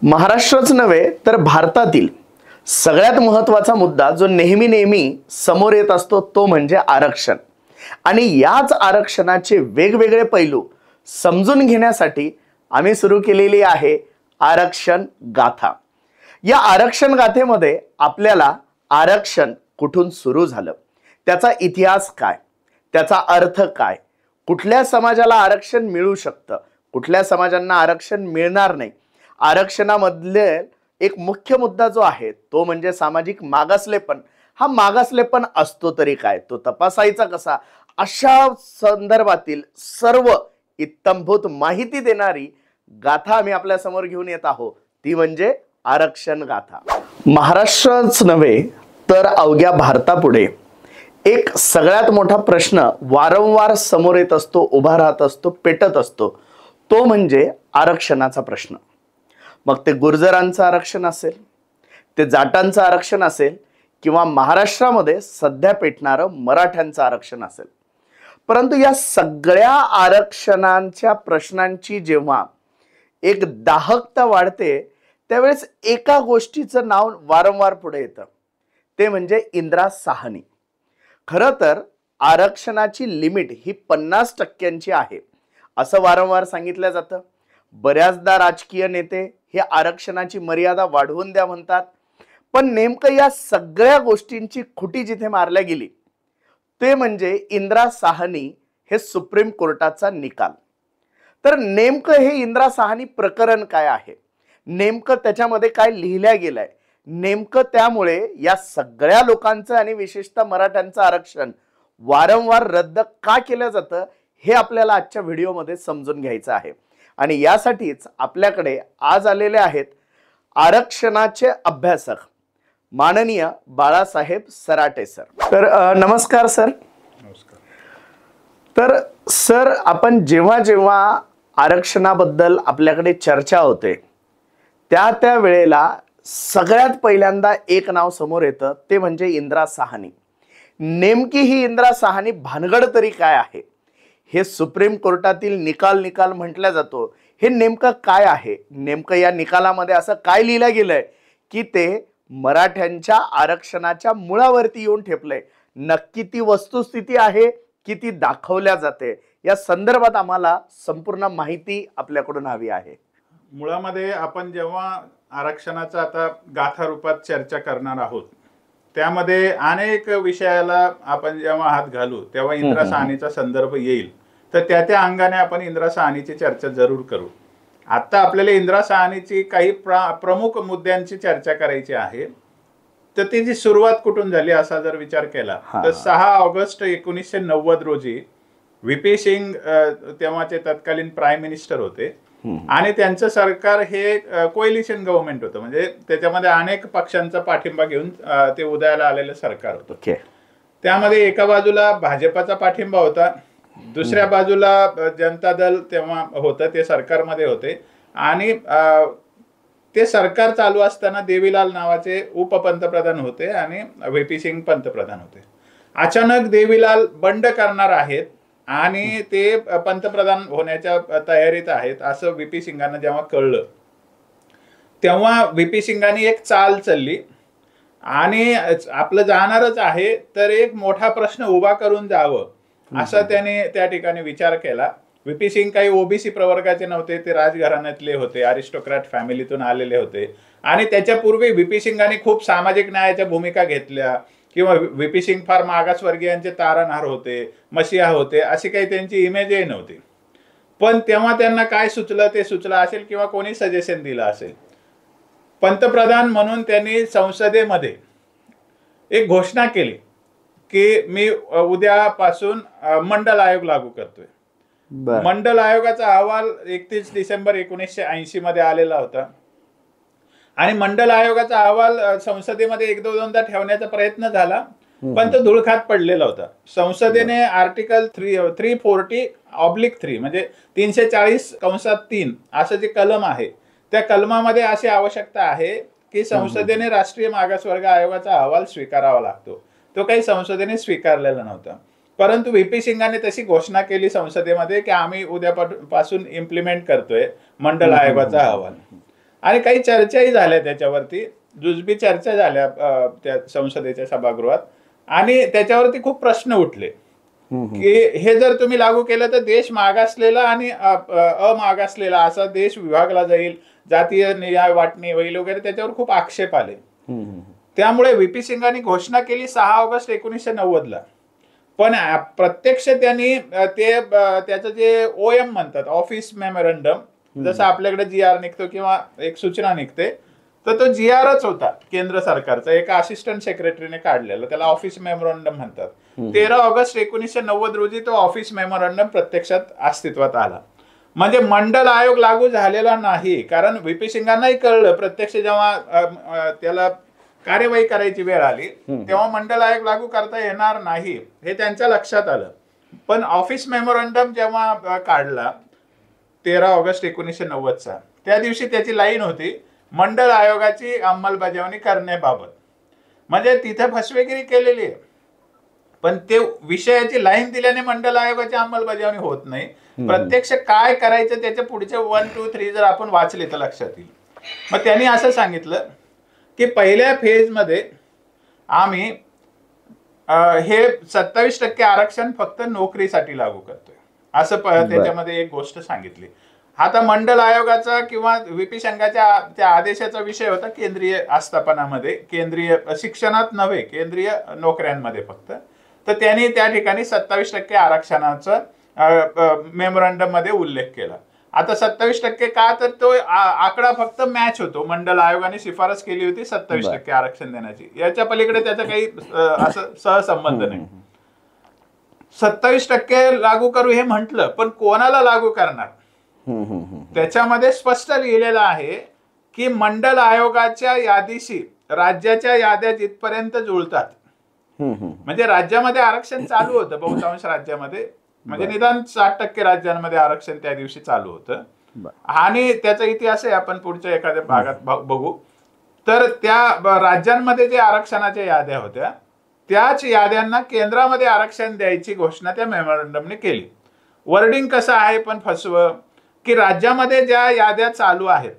महाराष्ट्रच नव्हे तर भारतातील सगळ्यात महत्त्वाचा मुद्दा जो नेहमी समोर येत असतो तो म्हणजे आरक्षण। आणि याच आरक्षणाचे वेगवेगळे पैलू समजून घेण्यासाठी आम्ही सुरू केलेली आहे आरक्षण गाथा। या आरक्षण गाथेमध्ये आपल्याला आरक्षण कुठून सुरू झालं, त्याचा इतिहास काय, त्याचा अर्थ काय, कुठल्या समाजाला आरक्षण मिळू शकतं, कुठल्या समाजांना आरक्षण मिळणार नाही, आरक्षणामधले एक मुख्य मुद्दा जो आहे तो म्हणजे सामाजिक मागासलेपण। हा मागासलेपण असतो तरी काय, तो तपासायचा कसा, अशा संदर्भातील सर्व इत्थंभूत माहिती देणारी गाथा आम्ही आपल्या समोर घेऊन येत आहोत, ती म्हणजे आरक्षण गाथा। महाराष्ट्रच नव्हे तर अवघ्या भारतापुढे एक सगळ्यात मोठा प्रश्न वारंवार समोर येत असतो, उभा राहत असतो, पेटत असतो, तो म्हणजे आरक्षणाचा प्रश्न। मग ते गुर्जरांचं आरक्षण असेल, ते जाटांचं आरक्षण असेल, किंवा महाराष्ट्रामध्ये सध्या पेटणारं मराठ्यांचं आरक्षण असेल। परंतु या सगळ्या आरक्षणांच्या प्रश्नांची जेव्हा एक दाहकता वाढते त्यावेळेस एका गोष्टीचं नाव वारंवार पुढे येतं, ते म्हणजे इंदिरा साहनी। खरं तर आरक्षणाची लिमिट ही 50% आहे असं वारंवार सांगितलं जातं। बऱ्याचदा राजकीय नेते हे आरक्षणाची मर्यादा वाढवून द्या म्हणतात, पण नेमकं या सगळ्या गोष्टींची खुटी जिथे मारल्या गेली ते म्हणजे इंदिरा साहनी हे सुप्रीम कोर्टाचा निकाल। तर नेमकं हे इंदिरा साहनी प्रकरण काय आहे, नेमकं त्याच्यामध्ये काय लिहिल्या गेलंय, नेमकं त्यामुळे या सगळ्या लोकांचं आणि विशेषतः मराठ्यांचं आरक्षण वारंवार रद्द का केलं जातं हे आपल्याला आजच्या व्हिडिओमध्ये समजून घ्यायचं आहे। आणि यासाठीच आपल्याकडे आज आलेले आहेत आरक्षणाचे अभ्यासक माननीय बाळासाहेब सराटे सर। तर नमस्कार सर। नमस्कार। तर सर, आपण जेव्हा जेव्हा आरक्षणाबद्दल आपल्याकडे चर्चा होते त्या वेळेला सगळ्यात पहिल्यांदा एक नाव समोर येतं, ते म्हणजे इंदिरा साहनी। नेमकी ही इंदिरा साहनी भानगड तरी काय आहे, हे सुप्रीम कोर्टातील निकाल म्हटला जातो, हे नेमकं काय आहे, नेमकं या निकालामध्ये असं काय लिहिलं गेलंय की ते मराठ्यांच्या आरक्षणाच्या मुळावरती येऊन ठेपलंय। नक्की ती वस्तुस्थिती आहे की ती दाखवल्या जाते, या संदर्भात आम्हाला संपूर्ण माहिती आपल्याकडून हवी आहे। मुळामध्ये आपण जेव्हा आरक्षणाचा आता गाथा रूपात चर्चा करणार आहोत त्यामध्ये अनेक विषयाला आपण जेव्हा हात घालू तेव्हा इंदिरा साहनीचा संदर्भ येईल, तर त्या अंगाने आपण इंदिरा साहनीची चर्चा जरूर करू। आता आपल्याला इंदिरा साहनीची काही प्रमुख मुद्द्यांची चर्चा करायची आहे। तर त्याची सुरुवात कुठून झाली असा जर विचार केला तर 6 ऑगस्ट 1990 रोजी व्हीपी सिंग तेव्हाचे तत्कालीन प्राईम मिनिस्टर होते आणि त्यांचं सरकार हे कोएलिशन गव्हर्नमेंट होतं, म्हणजे त्याच्यामध्ये अनेक पक्षांचा पाठिंबा घेऊन ते उदयाला आलेलं सरकार होतं। त्यामध्ये एका बाजूला भाजपाचा पाठिंबा होता, दुसऱ्या बाजूला जनता दल तेव्हा होतं, ते सरकारमध्ये होते। आणि ते सरकार चालू असताना देवीलाल नावाचे उपपंतप्रधान होते आणि व्हीपी सिंग पंतप्रधान होते। अचानक देवीलाल बंड करणार आहेत आणि ते पंतप्रधान होण्याच्या तयारीत आहेत असं व्हीपी सिंगांना जेव्हा कळलं तेव्हा व्हीपी सिंगांनी एक चाल चालली आणि आपलं जाणारच आहे तर एक मोठा प्रश्न उभा करून जावं असा त्याने त्या ठिकाणी विचार केला। व्हीपी सिंग काही ओबीसी प्रवर्गाचे नव्हते, ते राजघराण्यातले होते, अरिस्टोक्रॅट फॅमिलीतून आलेले होते। आणि त्याच्यापूर्वी व्हीपी सिंगांनी खूप सामाजिक न्यायाच्या भूमिका घेतल्या, किंवा व्हीपी सिंग फार मागासवर्गीयांचे तारणहार होते, मसीहा होते, अशी काही त्यांची इमेजही नव्हती। पण तेव्हा त्यांना काय सुचलं, ते सुचलं असेल किंवा कोणी सजेशन दिलं असेल, पंतप्रधान म्हणून त्यांनी संसदेमध्ये एक घोषणा केली की मी उद्यापासून मंडल आयोग लागू करतोय। मंडल आयोगाचा अहवाल 31 डिसेंबर 1980 मध्ये आलेला होता आणि मंडल आयोगाचा अहवाल संसदेमध्ये 1-2दा ठेवण्याचा प्रयत्न झाला, पण तो धुळखात पडलेला होता। संसदेने आर्टिकल 340/3 म्हणजे 340(3) असं जे कलम आहे त्या कलमामध्ये अशी आवश्यकता आहे की संसदेने राष्ट्रीय मागासवर्ग आयोगाचा अहवाल स्वीकारावा लागतो। तो काही संसदेने स्वीकारलेला नव्हता, परंतु व्हीपी सिंगांनी तशी घोषणा केली संसदेमध्ये की आम्ही उद्यापासून इम्प्लिमेंट करतोय मंडल आयोगाचा अहवाल। आणि काही चर्चाही झाल्या त्याच्यावरती, जुजबी चर्चा झाल्या त्या संसदेच्या सभागृहात, आणि त्याच्यावरती खूप प्रश्न उठले की हे जर तुम्ही लागू केलं तर देश मागासलेला आणि अमागासलेला असा देश विभागला जाईल, जातीय न्याय वाटणी होईल वगैरे, त्याच्यावर खूप आक्षेप आले. त्यामुळे व्ही.पी. सिंगांनी घोषणा केली 6 ऑगस्ट 1990ला. पण प्रत्यक्ष त्यांनी त्याचं जे OM म्हणतात, ऑफिस मेमोरंडम, जसं आपल्याकडे GR निघतो किंवा एक सूचना निघते, तर तो GRच होता केंद्र सरकारचा, एका असिस्टंट सेक्रेटरीने काढलेला, त्याला ऑफिस मेमोरंडम म्हणतात. 13 ऑगस्ट 1990 रोजी तो ऑफिस मेमोरंडम प्रत्यक्षात अस्तित्वात आला. म्हणजे मंडल आयोग लागू झालेला नाही, कारण व्ही.पी. सिंगांनाही कळलं प्रत्यक्ष जेव्हा त्याला कार्यवाही करायची वेळ आली तेव्हा मंडल आयोग लागू करता येणार नाही हे त्यांच्या लक्षात आलं. पण ऑफिस मेमोरंडम जेव्हा काढला 13 ऑगस्ट 1990चा, त्या दिवशी त्याची लाईन होती मंडल आयोगाची अंमलबजावणी करण्याबाबत. म्हणजे तिथे फसवेगिरी केलेली आहे, पण ते विषयाची लाईन दिल्याने मंडल आयोगाची अंमलबजावणी होत नाही. प्रत्यक्ष काय करायचं त्याच्या पुढचे 1, 2, 3 जर आपण वाचले तर लक्षात येईल. मग त्यांनी असं सांगितलं की पहिल्या फेजमध्ये आम्ही हे 27% आरक्षण फक्त नोकरीसाठी लागू करतोय, असं त्याच्यामध्ये एक गोष्ट सांगितली. आता मंडल आयोगाचा किंवा व्ही.पी. सिंगाच्या त्या आदेशाचा विषय होता केंद्रीय आस्थापनामध्ये, केंद्रीय शिक्षणात नव्हे, केंद्रीय नोकऱ्यांमध्ये फक्त. तर त्यांनी त्या ठिकाणी 27% आरक्षणाचा मेमोरंडम मध्ये उल्लेख केला. आता 27% का, तर तो आकडा फक्त मॅच होतो. मंडल आयोगाने शिफारस केली होती 27% आरक्षण देण्याची, याच्या पलीकडे त्याचा काही असं सहसंबंध नाही. 27% लागू करू हे म्हटलं, पण कोणाला लागू करणार? त्याच्यामध्ये स्पष्ट लिहिलेलं आहे की मंडल आयोगाच्या यादीशी राज्याच्या याद्या जिथपर्यंत जुळतात, म्हणजे राज्यामध्ये आरक्षण चालू होतं बहुतांश राज्यामध्ये, म्हणजे निदान 60% राज्यांमध्ये आरक्षण त्या दिवशी चालू होतं. आणि त्याचा इतिहास आहे आपण पुढच्या एखाद्या भागात बघू. तर त्या राज्यांमध्ये जे आरक्षणाच्या याद्या होत्या त्याच याद्यांना केंद्रामध्ये आरक्षण द्यायची घोषणा त्या मेमोरंडमने केली. वर्डिंग कसं आहे पण फसवं, की राज्यामध्ये ज्या याद्या चालू आहेत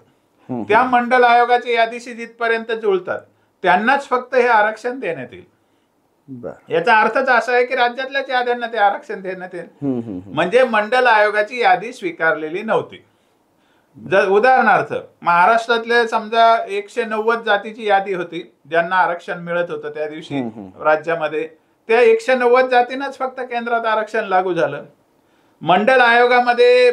त्या मंडल आयोगाच्या यादीशी जिथपर्यंत जुळतात त्यांनाच फक्त हे आरक्षण देण्यात येईल. याचा अर्थच असा आहे की राज्यातल्याच याद्यांना ते आरक्षण देण्यात येईल. म्हणजे मंडल आयोगाची यादी स्वीकारलेली नव्हती. जर उदाहरणार्थ महाराष्ट्रातले समजा 190 जातीची यादी होती ज्यांना आरक्षण मिळत होतं त्या दिवशी राज्यामध्ये, त्या 190 जातींनाच फक्त केंद्रात आरक्षण लागू झालं. मंडल आयोगामध्ये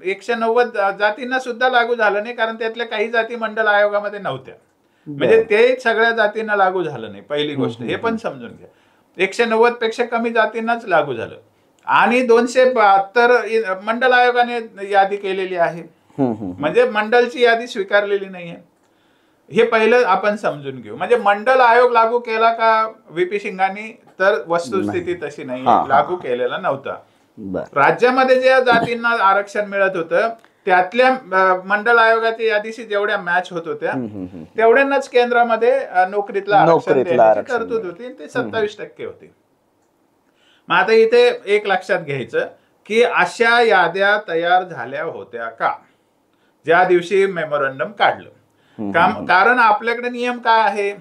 190 जातींना सुद्धा लागू झालं नाही, कारण त्यातल्या काही जाती मंडल आयोगामध्ये नव्हत्या. म्हणजे ते सगळ्या जातींना लागू झालं नाही, पहिली गोष्ट हे पण समजून घ्या. 190 पेक्षा कमी जातींनाच लागू झालं. आणि 272 मंडल आयोगाने यादी केलेली आहे, म्हणजे मंडलची यादी स्वीकारलेली नाहीये. हे पहिलं आपण समजून घेऊ. म्हणजे मंडल आयोग लागू केला का व्ही.पी. सिंगांनी, तर वस्तुस्थिती तशी नाही, लागू केलेला नव्हता. राज्यामध्ये ज्या जातींना आरक्षण मिळत होतं त्यातल्या मंडल आयोगाच्या यादीशी जेवढ्या मॅच होत होत्या तेवढ्यांनाच केंद्रामध्ये नोकरीतला आरक्षण देण्याची तरतूद होती, ते 27% होती. मग आता इथे एक लक्षात घ्यायचं की अशा याद्या तयार झाल्या होत्या का ज्या दिवशी मेमोरंडम काढलं? कारण आपल्याकडे नियम काय आहे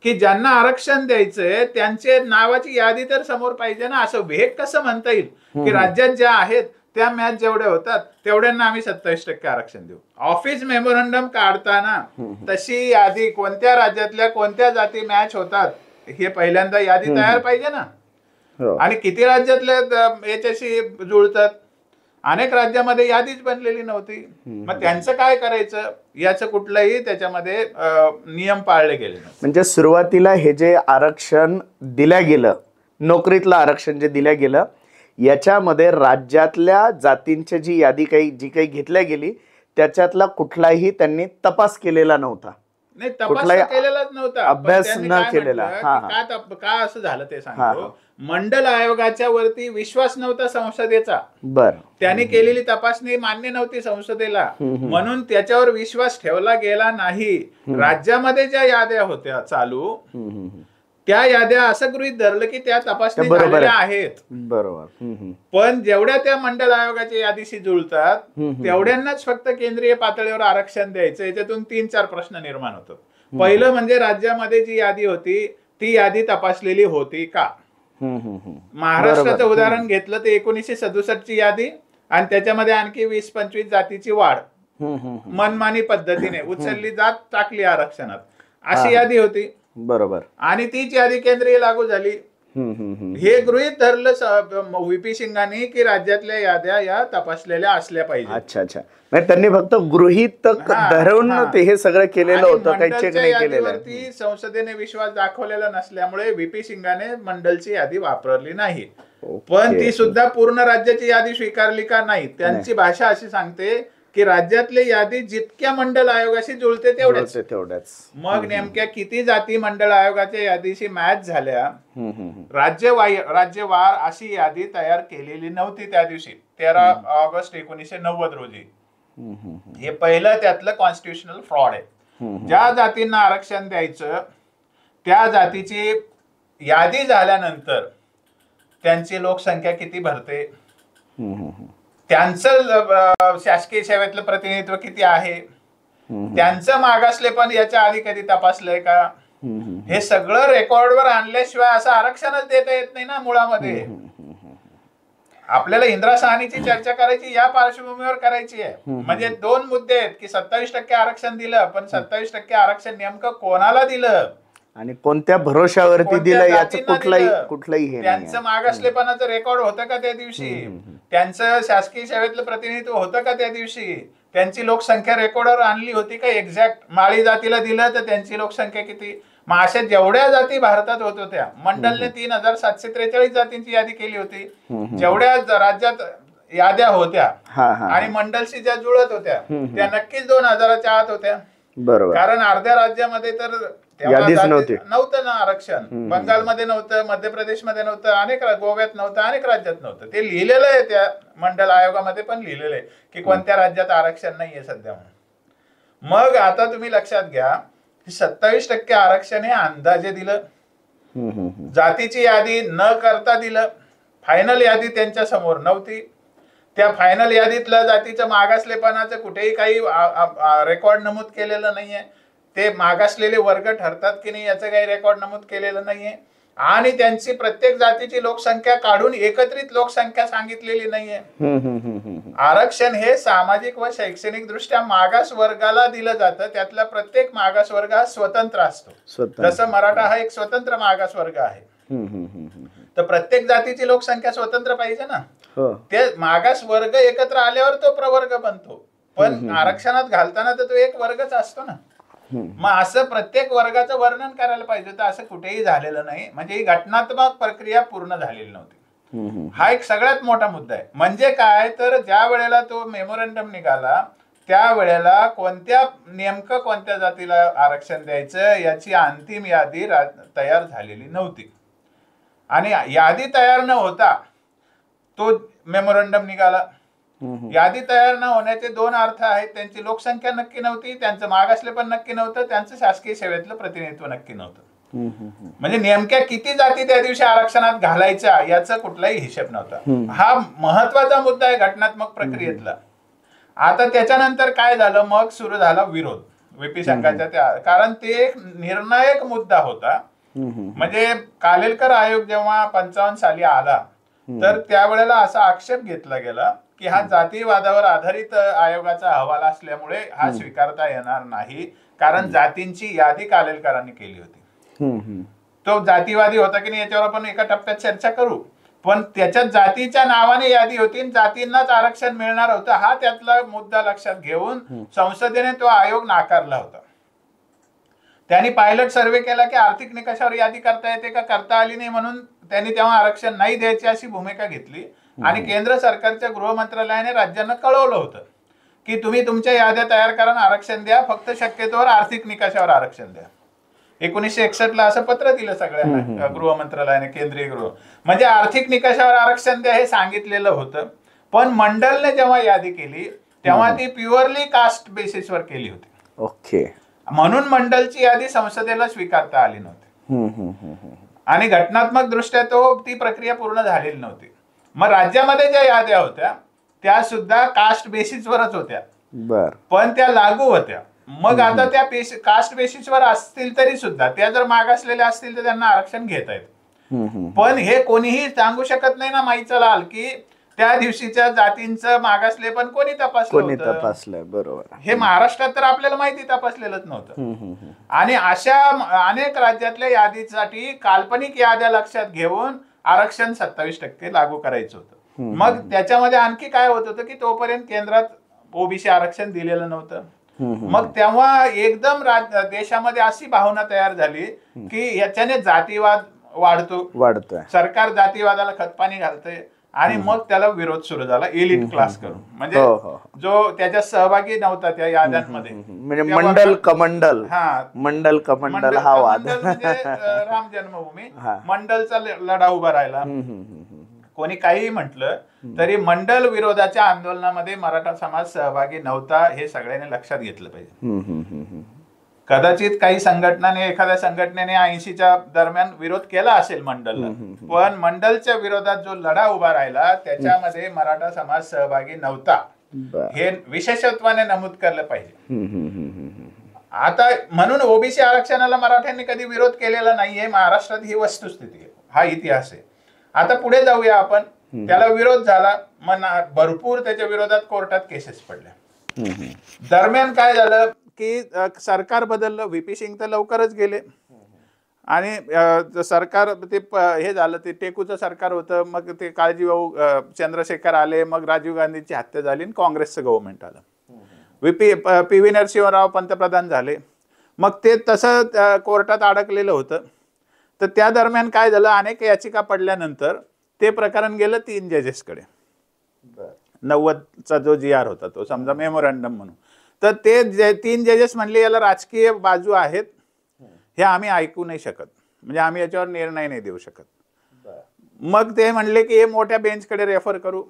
की ज्यांना आरक्षण द्यायचंय त्यांचे नावाची यादी तर समोर पाहिजे ना. असं वेग कसं म्हणता येईल की राज्यात ज्या आहेत त्या मॅच जेवढ्या होतात तेवढ्यांना आम्ही 27% आरक्षण देऊ? ऑफिस मेमोरंडम काढताना तशी यादी कोणत्या राज्यातल्या कोणत्या जाती मॅच होतात हे पहिल्यांदा यादी तयार पाहिजे ना. आणि किती राज्यातल्या याच्याशी जुळतात? अनेक राज्यामध्ये यादीच बनलेली नव्हती. मग त्यांचं काय करायचं याचं कुठलंही त्याच्यामध्ये नियम पाळले गेले नाही. म्हणजे सुरुवातीला हे जे आरक्षण दिलं गेलं, नोकरीतलं आरक्षण जे दिलं गेलं, याच्यामध्ये राज्यातल्या जातींची जी यादी जी काही घेतल्या गेली त्याच्यातला कुठलाही त्यांनी तपास केलेला नव्हता. नाही, तपास केलेलाच नव्हता, अभ्यास न केलेला. का असं झालं ते सांगतो. मंडल आयोगाच्या वरती विश्वास नव्हता संसदेचा. त्यांनी केलेली तपासणी मान्य नव्हती संसदेला, म्हणून त्याच्यावर विश्वास ठेवला गेला नाही. राज्यामध्ये ज्या याद्या होत्या चालू त्या याद्या असं गृहीत धरलं की त्या तपासणी बरोबर झालेल्या आहे. आहेत. बरोबर. पण जेवढ्या त्या मंडल आयोगाच्या यादीशी जुळतात तेवढ्यांनाच फक्त केंद्रीय पातळीवर आरक्षण द्यायचं. याच्यातून 3-4 प्रश्न निर्माण होतात. पहिलं म्हणजे राज्यामध्ये जी यादी होती ती यादी तपासलेली होती का? महाराष्ट्राचं उदाहरण घेतलं तर 1967 ची यादी आणि त्याच्यामध्ये आणखी 20-25 जातीची वाढ मनमानी पद्धतीने उचलली जात टाकली आरक्षणात, अशी यादी होती. बरोबर. आणि तीच यादी केंद्रीय लागू झाली. हे गृहीत धरलं व्हीपी सिंगांनी की राज्यातल्या याद्या या तपासलेल्या असल्या पाहिजे. अच्छा अच्छा. नाही, त्यांनी फक्त गृहीत धरून ते हे सगळं केलेलं होतं, काही चेक नाही केलेलं. संसदेने विश्वास दाखवलेला नसल्यामुळे व्हीपी सिंगाने मंडलची यादी वापरली नाही. पण ती सुद्धा पूर्ण राज्याची यादी स्वीकारली का नाही. त्यांची भाषा अशी सांगते की राज्यातली यादी जितक्या मंडल आयोगाशी जुळते तेवढ्याच. मग नेमक्या किती जाती मंडळ आयोगाच्या यादीशी मॅच झाल्या, राज्यवार अशी यादी तयार केलेली नव्हती त्या दिवशी 13 ऑगस्ट 1990 रोजी. हे पहिलं त्यातलं कॉन्स्टिट्युशनल फ्रॉड आहे. ज्या जातींना आरक्षण द्यायचं त्या जातीची यादी झाल्यानंतर त्यांची लोकसंख्या किती भरते, त्यांचं शासकीय सेवेतलं प्रतिनिधित्व किती आहे, त्यांचं मागासलेपण याच्या आधी कधी तपासलंय का, हे सगळं रेकॉर्डवर आणल्याशिवाय असं आरक्षणच देता येत नाही ना मुळामध्ये. आपल्याला इंदिरा साहनीची चर्चा करायची या पार्श्वभूमीवर करायची आहे. म्हणजे 2 मुद्दे आहेत की 27% आरक्षण दिलं, पण 27% आरक्षण नेमकं कोणाला दिलं आणि कोणत्या भरोशावरती दिलं याचं कुठलंही हे त्यांचं मागासलेपणाचं रेकॉर्ड होतं का त्या दिवशी, त्यांचं शासकीय सेवेतलं प्रतिनिधित्व होतं का त्या दिवशी, त्यांची लोकसंख्या रेकॉर्डवर आणली होती का एक्झॅक्ट. माळी जातीला दिलं तर त्यांची लोकसंख्या किती. मग अशा जेवढ्या जाती भारतात होत होत्या, मंडलने 3743 जातींची यादी केली होती. जेवढ्या राज्यात याद्या होत्या आणि मंडलशी ज्या जुळत होत्या त्या नक्कीच 2000च्या आत होत्या. बरोबर. कारण अर्ध्या राज्यामध्ये तर नव्हतं ना आरक्षण. बंगालमध्ये नव्हतं, मध्य प्रदेशमध्ये नव्हतं, अनेक गोव्यात नव्हतं, अनेक राज्यात नव्हतं. ते लिहिलेलं आहे त्या मंडल आयोगामध्ये पण लिहिलेलं आहे की कोणत्या राज्यात आरक्षण नाहीये सध्या म्हणून. मग आता तुम्ही लक्षात घ्या 27% आरक्षण हे अंदाजे दिलं, जातीची यादी न करता दिलं, फायनल यादी त्यांच्या समोर नव्हती. त्या फायनल यादीतलं जातीचं मागासलेपणाचं कुठेही काही रेकॉर्ड नमूद केलेलं नाहीये. ते मागासलेले वर्ग ठरतात की नाही याचं काही रेकॉर्ड नमूद केलेलं नाहीये. आणि त्यांची प्रत्येक जातीची लोकसंख्या काढून एकत्रित लोकसंख्या सांगितलेली नाहीये. आरक्षण हे सामाजिक व शैक्षणिक दृष्ट्या मागास वर्गाला दिलं जातं. त्यातला प्रत्येक मागास वर्ग हा स्वतंत्र असतो. जसं मराठा हा एक स्वतंत्र मागास वर्ग आहे, तर प्रत्येक जातीची लोकसंख्या स्वतंत्र पाहिजे ना. ते मागास वर्ग एकत्र आल्यावर तो प्रवर्ग बनतो, पण आरक्षणात घालताना तर तो एक वर्गच असतो ना. मग असं प्रत्येक वर्गाचं वर्णन करायला पाहिजे होतं, असं कुठेही झालेलं नाही. म्हणजे ही घटनात्मक प्रक्रिया पूर्ण झालेली नव्हती. हा एक सगळ्यात मोठा मुद्दा आहे. म्हणजे काय तर ज्या वेळेला तो मेमोरंडम निघाला त्यावेळेला नेमकं कोणत्या जातीला आरक्षण द्यायचं याची अंतिम यादी तयार झालेली नव्हती. आणि यादी तयार न होता तो मेमोरंडम निघाला. यादी तयार न होण्याचे 2 अर्थ आहेत. त्यांची लोकसंख्या नक्की नव्हती, त्यांचं मागासलेपण नक्की नव्हतं, त्यांचं शासकीय सेवेतलं प्रतिनिधित्व नक्की नव्हतं. म्हणजे नेमक्या किती जाती त्या दिवशी आरक्षणात घालायच्या याचा कुठलाही हिशेब नव्हता. हा महत्वाचा मुद्दा आहे घटनात्मक प्रक्रियेतला. आता त्याच्यानंतर काय झालं, मग सुरू झाला विरोध व्हीपी संघाच्या कारण ते एक निर्णायक मुद्दा होता. म्हणजे कालेलकर आयोग जेव्हा 55 साली आला तर त्यावेळेला असा आक्षेप घेतला गेला की हा जातीवादावर आधारित आयोगाचा अहवाल असल्यामुळे हा स्वीकारता येणार नाही, कारण जातींची यादी कालेलकरांनी केली होती. तो जातीवादी होता की नाही याच्यावर आपण एका टप्प्यात चर्चा करू, पण त्याच्यात जातीच्या नावाने यादी होती, जातींनाच आरक्षण मिळणार होतं. हा त्यातला मुद्दा लक्षात घेऊन संसदेने तो आयोग नाकारला होता. त्यांनी पायलट सर्वे केला की आर्थिक निकषावर यादी करता येते का, करता आली नाही, म्हणून त्यांनी तेव्हा आरक्षण नाही द्यायची अशी भूमिका घेतली. आणि केंद्र सरकारच्या गृह मंत्रालयाने राज्यांना कळवलं होतं की तुम्ही तुमच्या याद्या तयार करा, आरक्षण द्या, फक्त शक्यतोवर आर्थिक निकषावर आरक्षण द्या. 1961 ला असं पत्र दिलं सगळ्यांना गृह मंत्रालयाने, केंद्रीय गृह. म्हणजे आर्थिक निकषावर आरक्षण द्या हे सांगितलेलं होतं. पण मंडलने जेव्हा यादी केली तेव्हा ती प्युअरली कास्ट बेसिसवर केली होती. ओके. म्हणून मंडलची यादी संसदेला स्वीकारता आली नव्हती. आणि घटनात्मक दृष्ट्या ती प्रक्रिया पूर्ण झालेली नव्हती. मग राज्यामध्ये ज्या याद्या होत्या त्या सुद्धा कास्ट बेसिसवरच होत्या, बर, पण त्या लागू होत्या. मग आता त्या कास्ट बेसिसवर असतील तरी सुद्धा त्या जर मागासलेल्या असतील तर त्यांना आरक्षण घेता येतं. पण हे कोणीही सांगू शकत नाही ना माईचा लाल की त्या दिवशीच्या जातींचं मागासले पण कोणी तपासलंय. बरोबर, हे महाराष्ट्रात तर आपल्याला माहिती तपासलेलंच नव्हतं. आणि अशा अनेक राज्यातल्या यादीसाठी काल्पनिक याद्या लक्षात घेऊन आरक्षण 27% लागू करायचं होतं. मग त्याच्यामध्ये आणखी काय होत होतं की तोपर्यंत केंद्रात ओबीसी आरक्षण दिलेलं नव्हतं. मग तेव्हा एकदम देशामध्ये अशी भावना तयार झाली की याच्याने जातीवाद वाढतोय, सरकार जातीवादाला खतपाणी घालतंय. आणि मग त्याला विरोध सुरू झाला एलिट क्लास करून, म्हणजे जो त्याच्यात सहभागी नव्हता त्या याद्यांमध्ये, म्हणजे मंडल कमंडल हा वाद, म्हणजे राम जन्मभूमी मंडलचा लढा उभा राहिला. कोणी काही म्हटलं तरी मंडल विरोधाच्या आंदोलनामध्ये मराठा समाज सहभागी नव्हता, हे सगळ्यांनी लक्षात घेतलं पाहिजे. कदाचित काही संघटनाने, एखाद्या संघटनेने 80च्या दरम्यान विरोध केला असेल मंडलला, पण मंडलच्या विरोधात जो लढा उभा राहिला त्याच्यामध्ये मराठा समाज सहभागी नव्हता, हे विशेषत्वाने नमूद केलं पाहिजे. आता म्हणून ओबीसी आरक्षणाला मराठ्यांनी कधी विरोध केलेला नाहीये महाराष्ट्रात, ही वस्तुस्थिती आहे, हा इतिहास आहे. आता पुढे जाऊया आपण. त्याला विरोध झाला, मग भरपूर त्याच्या विरोधात कोर्टात केसेस पडल्या. दरम्यान काय झालं की सरकार बदललं, व्हीपी सिंग तर लवकरच गेले आणि सरकार ते हे झालं, ते टेकूचं सरकार होतं. मग ते काळजीभाऊ चंद्रशेखर आले, मग राजीव गांधीची हत्या झाली आणि काँग्रेसचं गव्हर्नमेंट आलं. PV नरसिंहराव पंतप्रधान झाले. मग ते तसं कोर्टात अडकलेलं होतं. तर त्या दरम्यान काय झालं, अनेक याचिका पडल्यानंतर ते प्रकरण गेलं 3 जजेसकडे. 90चा जो GR होता तो, समजा मेमोरंडम म्हणून. तर ते 3 जजेस म्हणले याला राजकीय बाजू आहेत, हे आम्ही ऐकू नाही शकत, म्हणजे आम्ही याच्यावर निर्णय नाही देऊ शकत. मग ते म्हणले की हे मोठ्या बेंचकडे रेफर करू.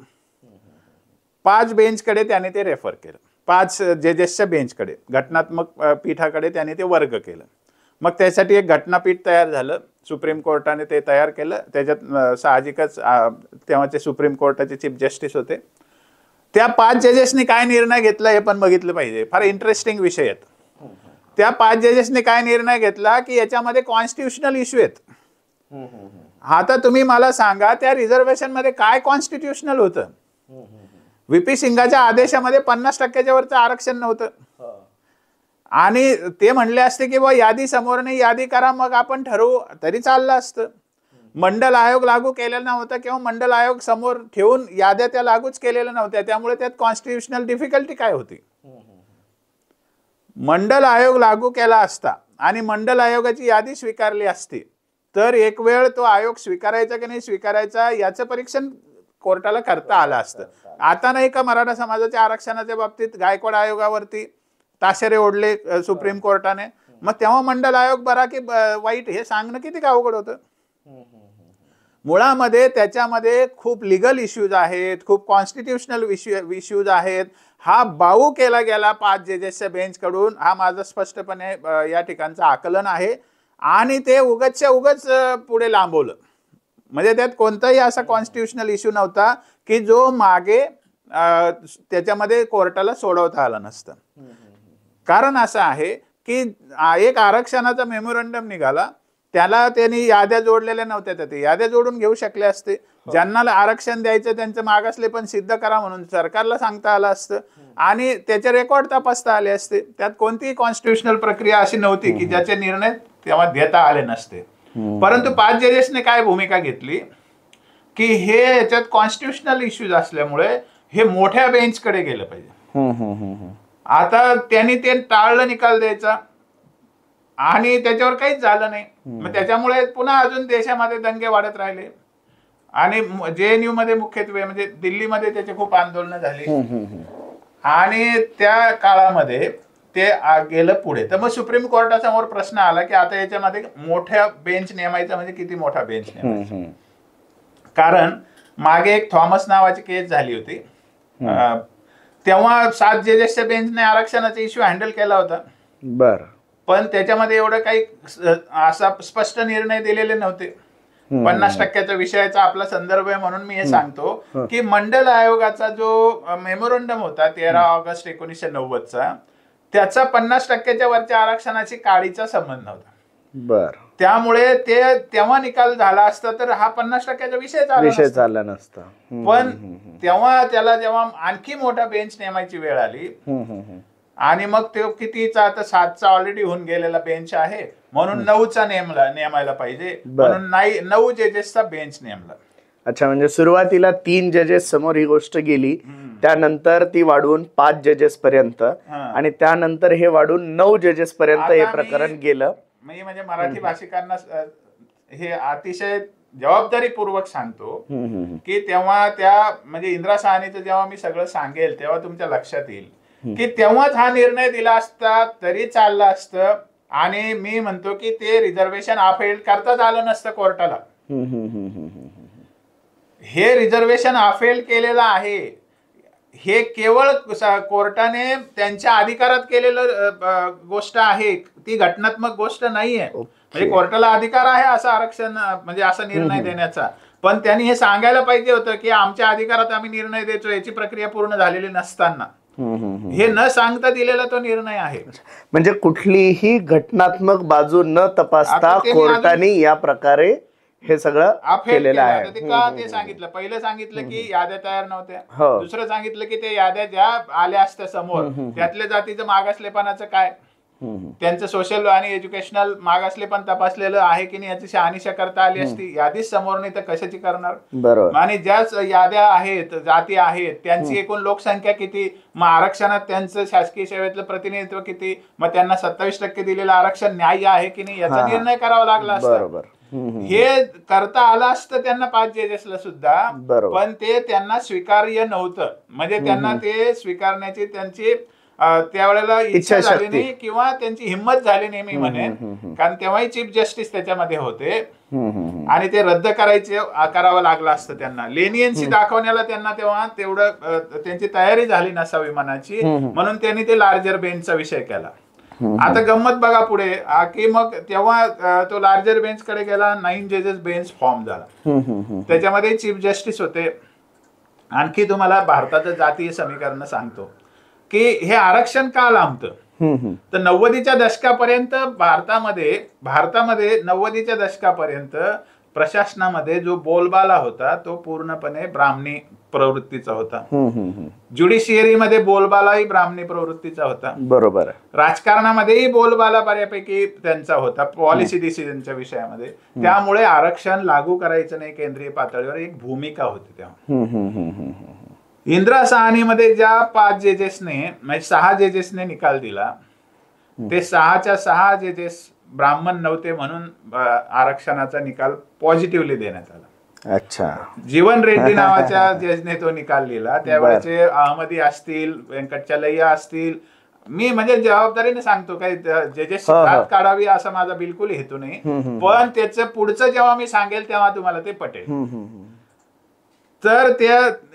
5 बेंचकडे त्याने ते रेफर केलं, 5 जजेसच्या बेंचकडे, घटनात्मक पीठाकडे त्याने ते वर्ग केलं. मग त्यासाठी एक घटनापीठ तयार झालं, सुप्रीम कोर्टाने ते तयार केलं. त्याच्यात साहजिकच तेव्हाचे सुप्रीम कोर्टाचे चीफ जस्टिस होते. त्या 5 जजेसनी काय निर्णय घेतला हे पण बघितलं पाहिजे, फार इंटरेस्टिंग विषय आहेत. त्या 5 जजेसनी काय निर्णय घेतला की याच्यामध्ये कॉन्स्टिट्युशनल इश्यू आहेत. आता तुम्ही मला सांगा त्या रिझर्वेशन मध्ये काय कॉन्स्टिट्युशनल होतं? व्हीपी सिंगाच्या आदेशामध्ये 50%च्या वरचं आरक्षण नव्हतं. आणि ते म्हणले असते की यादी समोर नाही, यादी करा मग आपण ठरवू, तरी चाललं असतं. मंडल आयोग लागू केलेला नव्हता किंवा मंडल आयोग समोर ठेवून याद्या त्या लागूच केलेल्या नव्हत्या, त्यामुळे त्यात कॉन्स्टिट्युशनल डिफिकल्टी काय होती? मंडल आयोग लागू केला असता आणि मंडल आयोगाची यादी स्वीकारली असती तर एक वेळ तो आयोग स्वीकारायचा की नाही स्वीकारायचा याचं परीक्षण कोर्टाला करता आलं असतं. आता नाही का मराठा समाजाच्या आरक्षणाच्या बाबतीत गायकवाड आयोगावरती ताशेरे ओढले सुप्रीम कोर्टाने, मग तेव्हा मंडल आयोग बरा की वाईट हे सांगणं किती अवघड होतं. मुळामध्ये त्याच्यामध्ये खूप लिगल इश्यूज आहेत, खूप कॉन्स्टिट्युशनल इश्यूज आहेत. हा बाऊ केला गेला 5 जजेसच्या बेंच कडून, हा माझं स्पष्टपणे या ठिकाणचं आकलन आहे. आणि ते उगाचच्या उगाच पुढे लांबवलं, म्हणजे त्यात कोणताही असा कॉन्स्टिट्युशनल इश्यू नव्हता की जो मागे त्याच्यामध्ये कोर्टाला सोडवता आला नसतं. कारण असं आहे की एक आरक्षणाचा मेमोरंडम निघाला, त्याला त्यांनी याद्या जोडलेल्या नव्हत्या, तर ते याद्या जोडून घेऊ शकले असते. ज्यांना आरक्षण द्यायचं त्यांचं मागासले पण सिद्ध करा म्हणून सरकारला सांगता आलं असतं आणि त्याचे रेकॉर्ड तपासता आले असते. त्यात कोणतीही कॉन्स्टिट्युशनल प्रक्रिया अशी नव्हती की ज्याचे निर्णय तेव्हा देता आले नसते. परंतु 5 जजेसने काय भूमिका घेतली की हे याच्यात कॉन्स्टिट्युशनल इश्यूज असल्यामुळे हे मोठ्या बेंचकडे गेलं पाहिजे. आता त्यांनी ते टाळलं निकाल द्यायचा आणि त्याच्यावर काहीच झालं नाही. मग त्याच्यामुळे पुन्हा अजून देशामध्ये दंगे वाढत राहिले आणि JNU मध्ये मुख्यत्वे म्हणजे दिल्लीमध्ये त्याचे खूप आंदोलनं झाली आणि त्या काळामध्ये ते गेलं पुढे. तर मग सुप्रीम कोर्टासमोर प्रश्न आला की आता याच्यामध्ये मोठ्या बेंच नेमायचा म्हणजे किती मोठा बेंच नेमायचा. कारण मागे एक थॉमस नावाची केस झाली होती, तेव्हा 7 जजेसच्या बेंचने आरक्षणाचा इश्यू हँडल केला होता. बर, पण त्याच्यामध्ये एवढं काही असा स्पष्ट निर्णय दिलेले नव्हते. 50% विषयाचा आपला संदर्भ आहे म्हणून मी हे सांगतो की मंडल आयोगाचा जो मेमोरंडम होता 13 ऑगस्ट 1990चा, त्याचा 50%च्या वरच्या आरक्षणाची काडीचा संबंध नव्हता. बर. त्यामुळे ते तेव्हा निकाल झाला असता तर हा 50%चा विषय झाला नसता. पण तेव्हा त्याला जेव्हा आणखी मोठा बेंच नेमायची वेळ आली आणि मग तो कितीचा, आता 7चा ऑलरेडी होऊन गेलेला बेंच आहे म्हणून 9चा नेमायला पाहिजे म्हणून 9 जजेसचा बेंच नेमला. अच्छा, म्हणजे सुरुवातीला 3 जजेस समोर ही गोष्ट गेली, त्यानंतर ती वाढवून 5 जजेस पर्यंत आणि त्यानंतर हे वाढून 9 जजेस पर्यंत हे प्रकरण गेलं. मी म्हणजे मराठी भाषिकांना हे अतिशय जबाबदारीपूर्वक सांगतो की तेव्हा त्या म्हणजे इंदिरा साहनीचं जेव्हा मी सगळं सांगेल तेव्हा तुमच्या लक्षात येईल की तेव्हाच हा निर्णय दिला असता तरी चालला असतं. आणि मी म्हणतो की ते रिझर्वेशन अफेल करताच आलं नसतं कोर्टाला. हे रिझर्वेशन अफेल केलेलं आहे, हे केवळ कोर्टाने त्यांच्या अधिकारात केलेलं गोष्ट आहे, ती घटनात्मक गोष्ट नाहीये. म्हणजे कोर्टाला अधिकार आहे असं आरक्षण म्हणजे असा निर्णय देण्याचा, पण त्यांनी हे सांगायला पाहिजे होतं की आमच्या अधिकारात आम्ही निर्णय देतो, याची प्रक्रिया पूर्ण झालेली नसताना हे न सांगता दिलेला तो निर्णय आहे. म्हणजे कुठलीही घटनात्मक बाजू न तपासता कोर्टाने या प्रकारे हे सगळं केलेलं आहे. ते सांगितलं, पहिलं सांगितलं की याद्या तयार नव्हत्या, दुसरं सांगितलं की ते याद्या ज्या आल्या असत्या समोर त्यातल्या जातीचं मागासलेपणाचं काय, त्यांचं सोशल आणि एज्युकेशनल मागासलेपण तपासलेलं आहे की नाही याची शहानिशा करता आली असती. यादीच समोर नाही तर कशाची करणार. बरोबर. आणि ज्या याद्या आहेत, जाती आहेत, त्यांची एकूण लोकसंख्या किती, मग आरक्षणात त्यांचं शासकीय सेवेतलं प्रतिनिधित्व किती, मग त्यांना 27% दिलेलं आरक्षण न्याय्य आहे की नाही याचा निर्णय करावा लागला असता. हे करता आलं असतं त्यांना 5 जजेसला सुद्धा, पण ते त्यांना स्वीकार्य नव्हतं. म्हणजे त्यांना ते स्वीकारण्याची त्यांची त्यावेळेला इच्छा झाली नाही किंवा त्यांची हिंमत झाली नाही मी म्हणेन, कारण तेव्हाही चीफ जस्टिस त्याच्यामध्ये होते आणि ते रद्द करावं लागलं असतं त्यांना. लेनियन्सी दाखवण्याला त्यांना तेव्हा तेवढं त्यांची तयारी झाली नसावी मनाची, म्हणून त्यांनी ते लार्जर बेंचचा विषय केला. आता गंमत बघा पुढे की मग तेव्हा तो लार्जर बेंच कडे गेला, 9 जजेस बेंच फॉर्म झाला, त्याच्यामध्ये चीफ जस्टिस होते. आणखी तुम्हाला भारताचं जातीय समीकरण सांगतो की हे आरक्षण का लांबतं. तर 90च्या दशकापर्यंत भारतामध्ये 90च्या दशकापर्यंत प्रशासनामध्ये जो बोलबाला होता तो पूर्णपणे ब्राह्मणी प्रवृत्तीचा होता. ज्युडिशियरीमध्ये बोलबालाही ब्राह्मणी प्रवृत्तीचा होता. बरोबर. राजकारणामध्येही बोलबाला बऱ्यापैकी त्यांचा होता, पॉलिसी डिसिजनच्या विषयामध्ये. त्यामुळे आरक्षण लागू करायचं नाही केंद्रीय पातळीवर एक भूमिका होती तेव्हा. इंदिरा साहनीमध्ये ज्या 5 जजेसने म्हणजे 6 जजेसने निकाल दिला, ते 6च्या 6 जजेस ब्राह्मण नव्हते म्हणून आरक्षणाचा निकाल पॉझिटिव्हली देण्यात आला. अच्छा. जीवन रेड्डी नावाच्या जजने तो निकाल लिहिला. त्यावेळेचे अहमदी असतील, व्यंकटचलैया असतील. मी म्हणजे जबाबदारीने सांगतो काही जजेस हात काढावी असा माझा बिलकुल हेतू नाही, पण त्याचं पुढचं जेव्हा मी सांगेल तेव्हा तुम्हाला ते पटेल. तर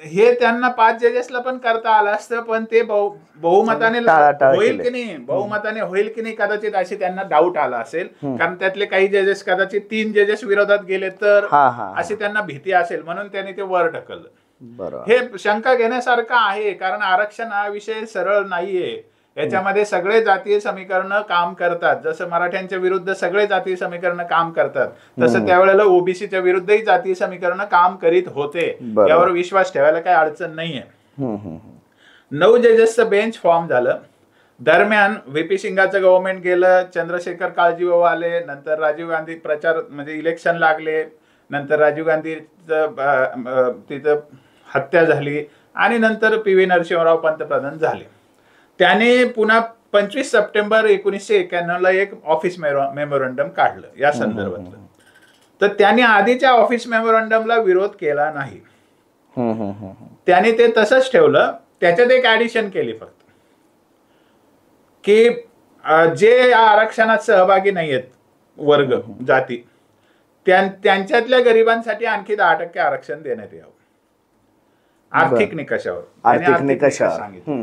हे त्यांना 5 जजेसला पण करता आलं असतं, पण ते बहुमताने होईल की नाही, बहुमताने होईल की नाही कदाचित अशी त्यांना डाऊट आला असेल, कारण त्यातले काही जजेस कदाचित 3 जजेस विरोधात गेले तर अशी त्यांना भीती असेल, म्हणून त्यांनी ते वर ढकललं. हे शंका घेण्यासारखं आहे, कारण आरक्षण हा विषय सरळ नाहीये. याच्यामध्ये सगळे जातीय समीकरण काम करतात. जसं मराठ्यांच्या विरुद्ध सगळे जातीय समीकरण काम करतात, तसं त्यावेळेला ओबीसीच्या विरुद्धही जातीय समीकरण काम करीत होते. यावर विश्वास ठेवायला काही अडचण नाहीये. 9 जजेसचं बेंच फॉर्म झालं. दरम्यान व्हीपी सिंगाचं गव्हर्नमेंट गेलं, चंद्रशेखर काळजीभाऊ आले, नंतर राजीव गांधी प्रचार म्हणजे इलेक्शन लागले, नंतर राजीव गांधीचं तिथं हत्या झाली आणि नंतर PV नरसिंहराव पंतप्रधान झाले. त्याने पुन्हा 25 सप्टेंबर 1991ला एक ऑफिस मेमोरंडम काढलं या संदर्भातलं. तर त्याने आधीच्या ऑफिस मेमोरंडमला विरोध केला नाही, त्याने ते तसंच ठेवलं. त्याच्यात एक ऍडिशन केली फक्त की जे या आरक्षणात सहभागी नाहीयेत वर्ग जाती, त्यांच्यातल्या गरिबांसाठी आणखी 10% आरक्षण देण्यात यावं. आर्थिक निकषावर त्यांनी आर्थिक निकषावर. सांगितलं.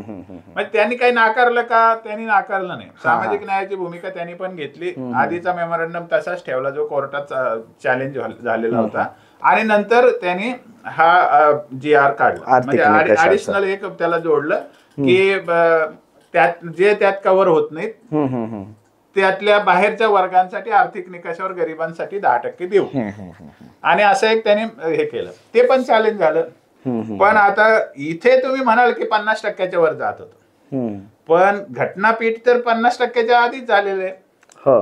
म्हणजे त्यांनी काही नाकारलं का? त्यांनी नाकारलं नाही. सामाजिक न्यायाची भूमिका त्यांनी पण घेतली. आधीचा मेमोरंडम तसाच ठेवला जो कोर्टात चॅलेंज झालेला होता आणि नंतर त्यांनी हा GR काढला. म्हणजे ऍडिशनल एक त्याला जोडलं की त्यात कव्हर होत नाहीत त्यातल्या बाहेरच्या वर्गांसाठी आर्थिक निकषावर गरिबांसाठी 10% देऊ आणि असं एक त्यांनी हे केलं. ते पण चॅलेंज झालं. पण आता इथे तुम्ही म्हणाल की 50%च्या वर जात होतं, पण घटनापीठ तर 50%च्या आधीच झालेलं आहे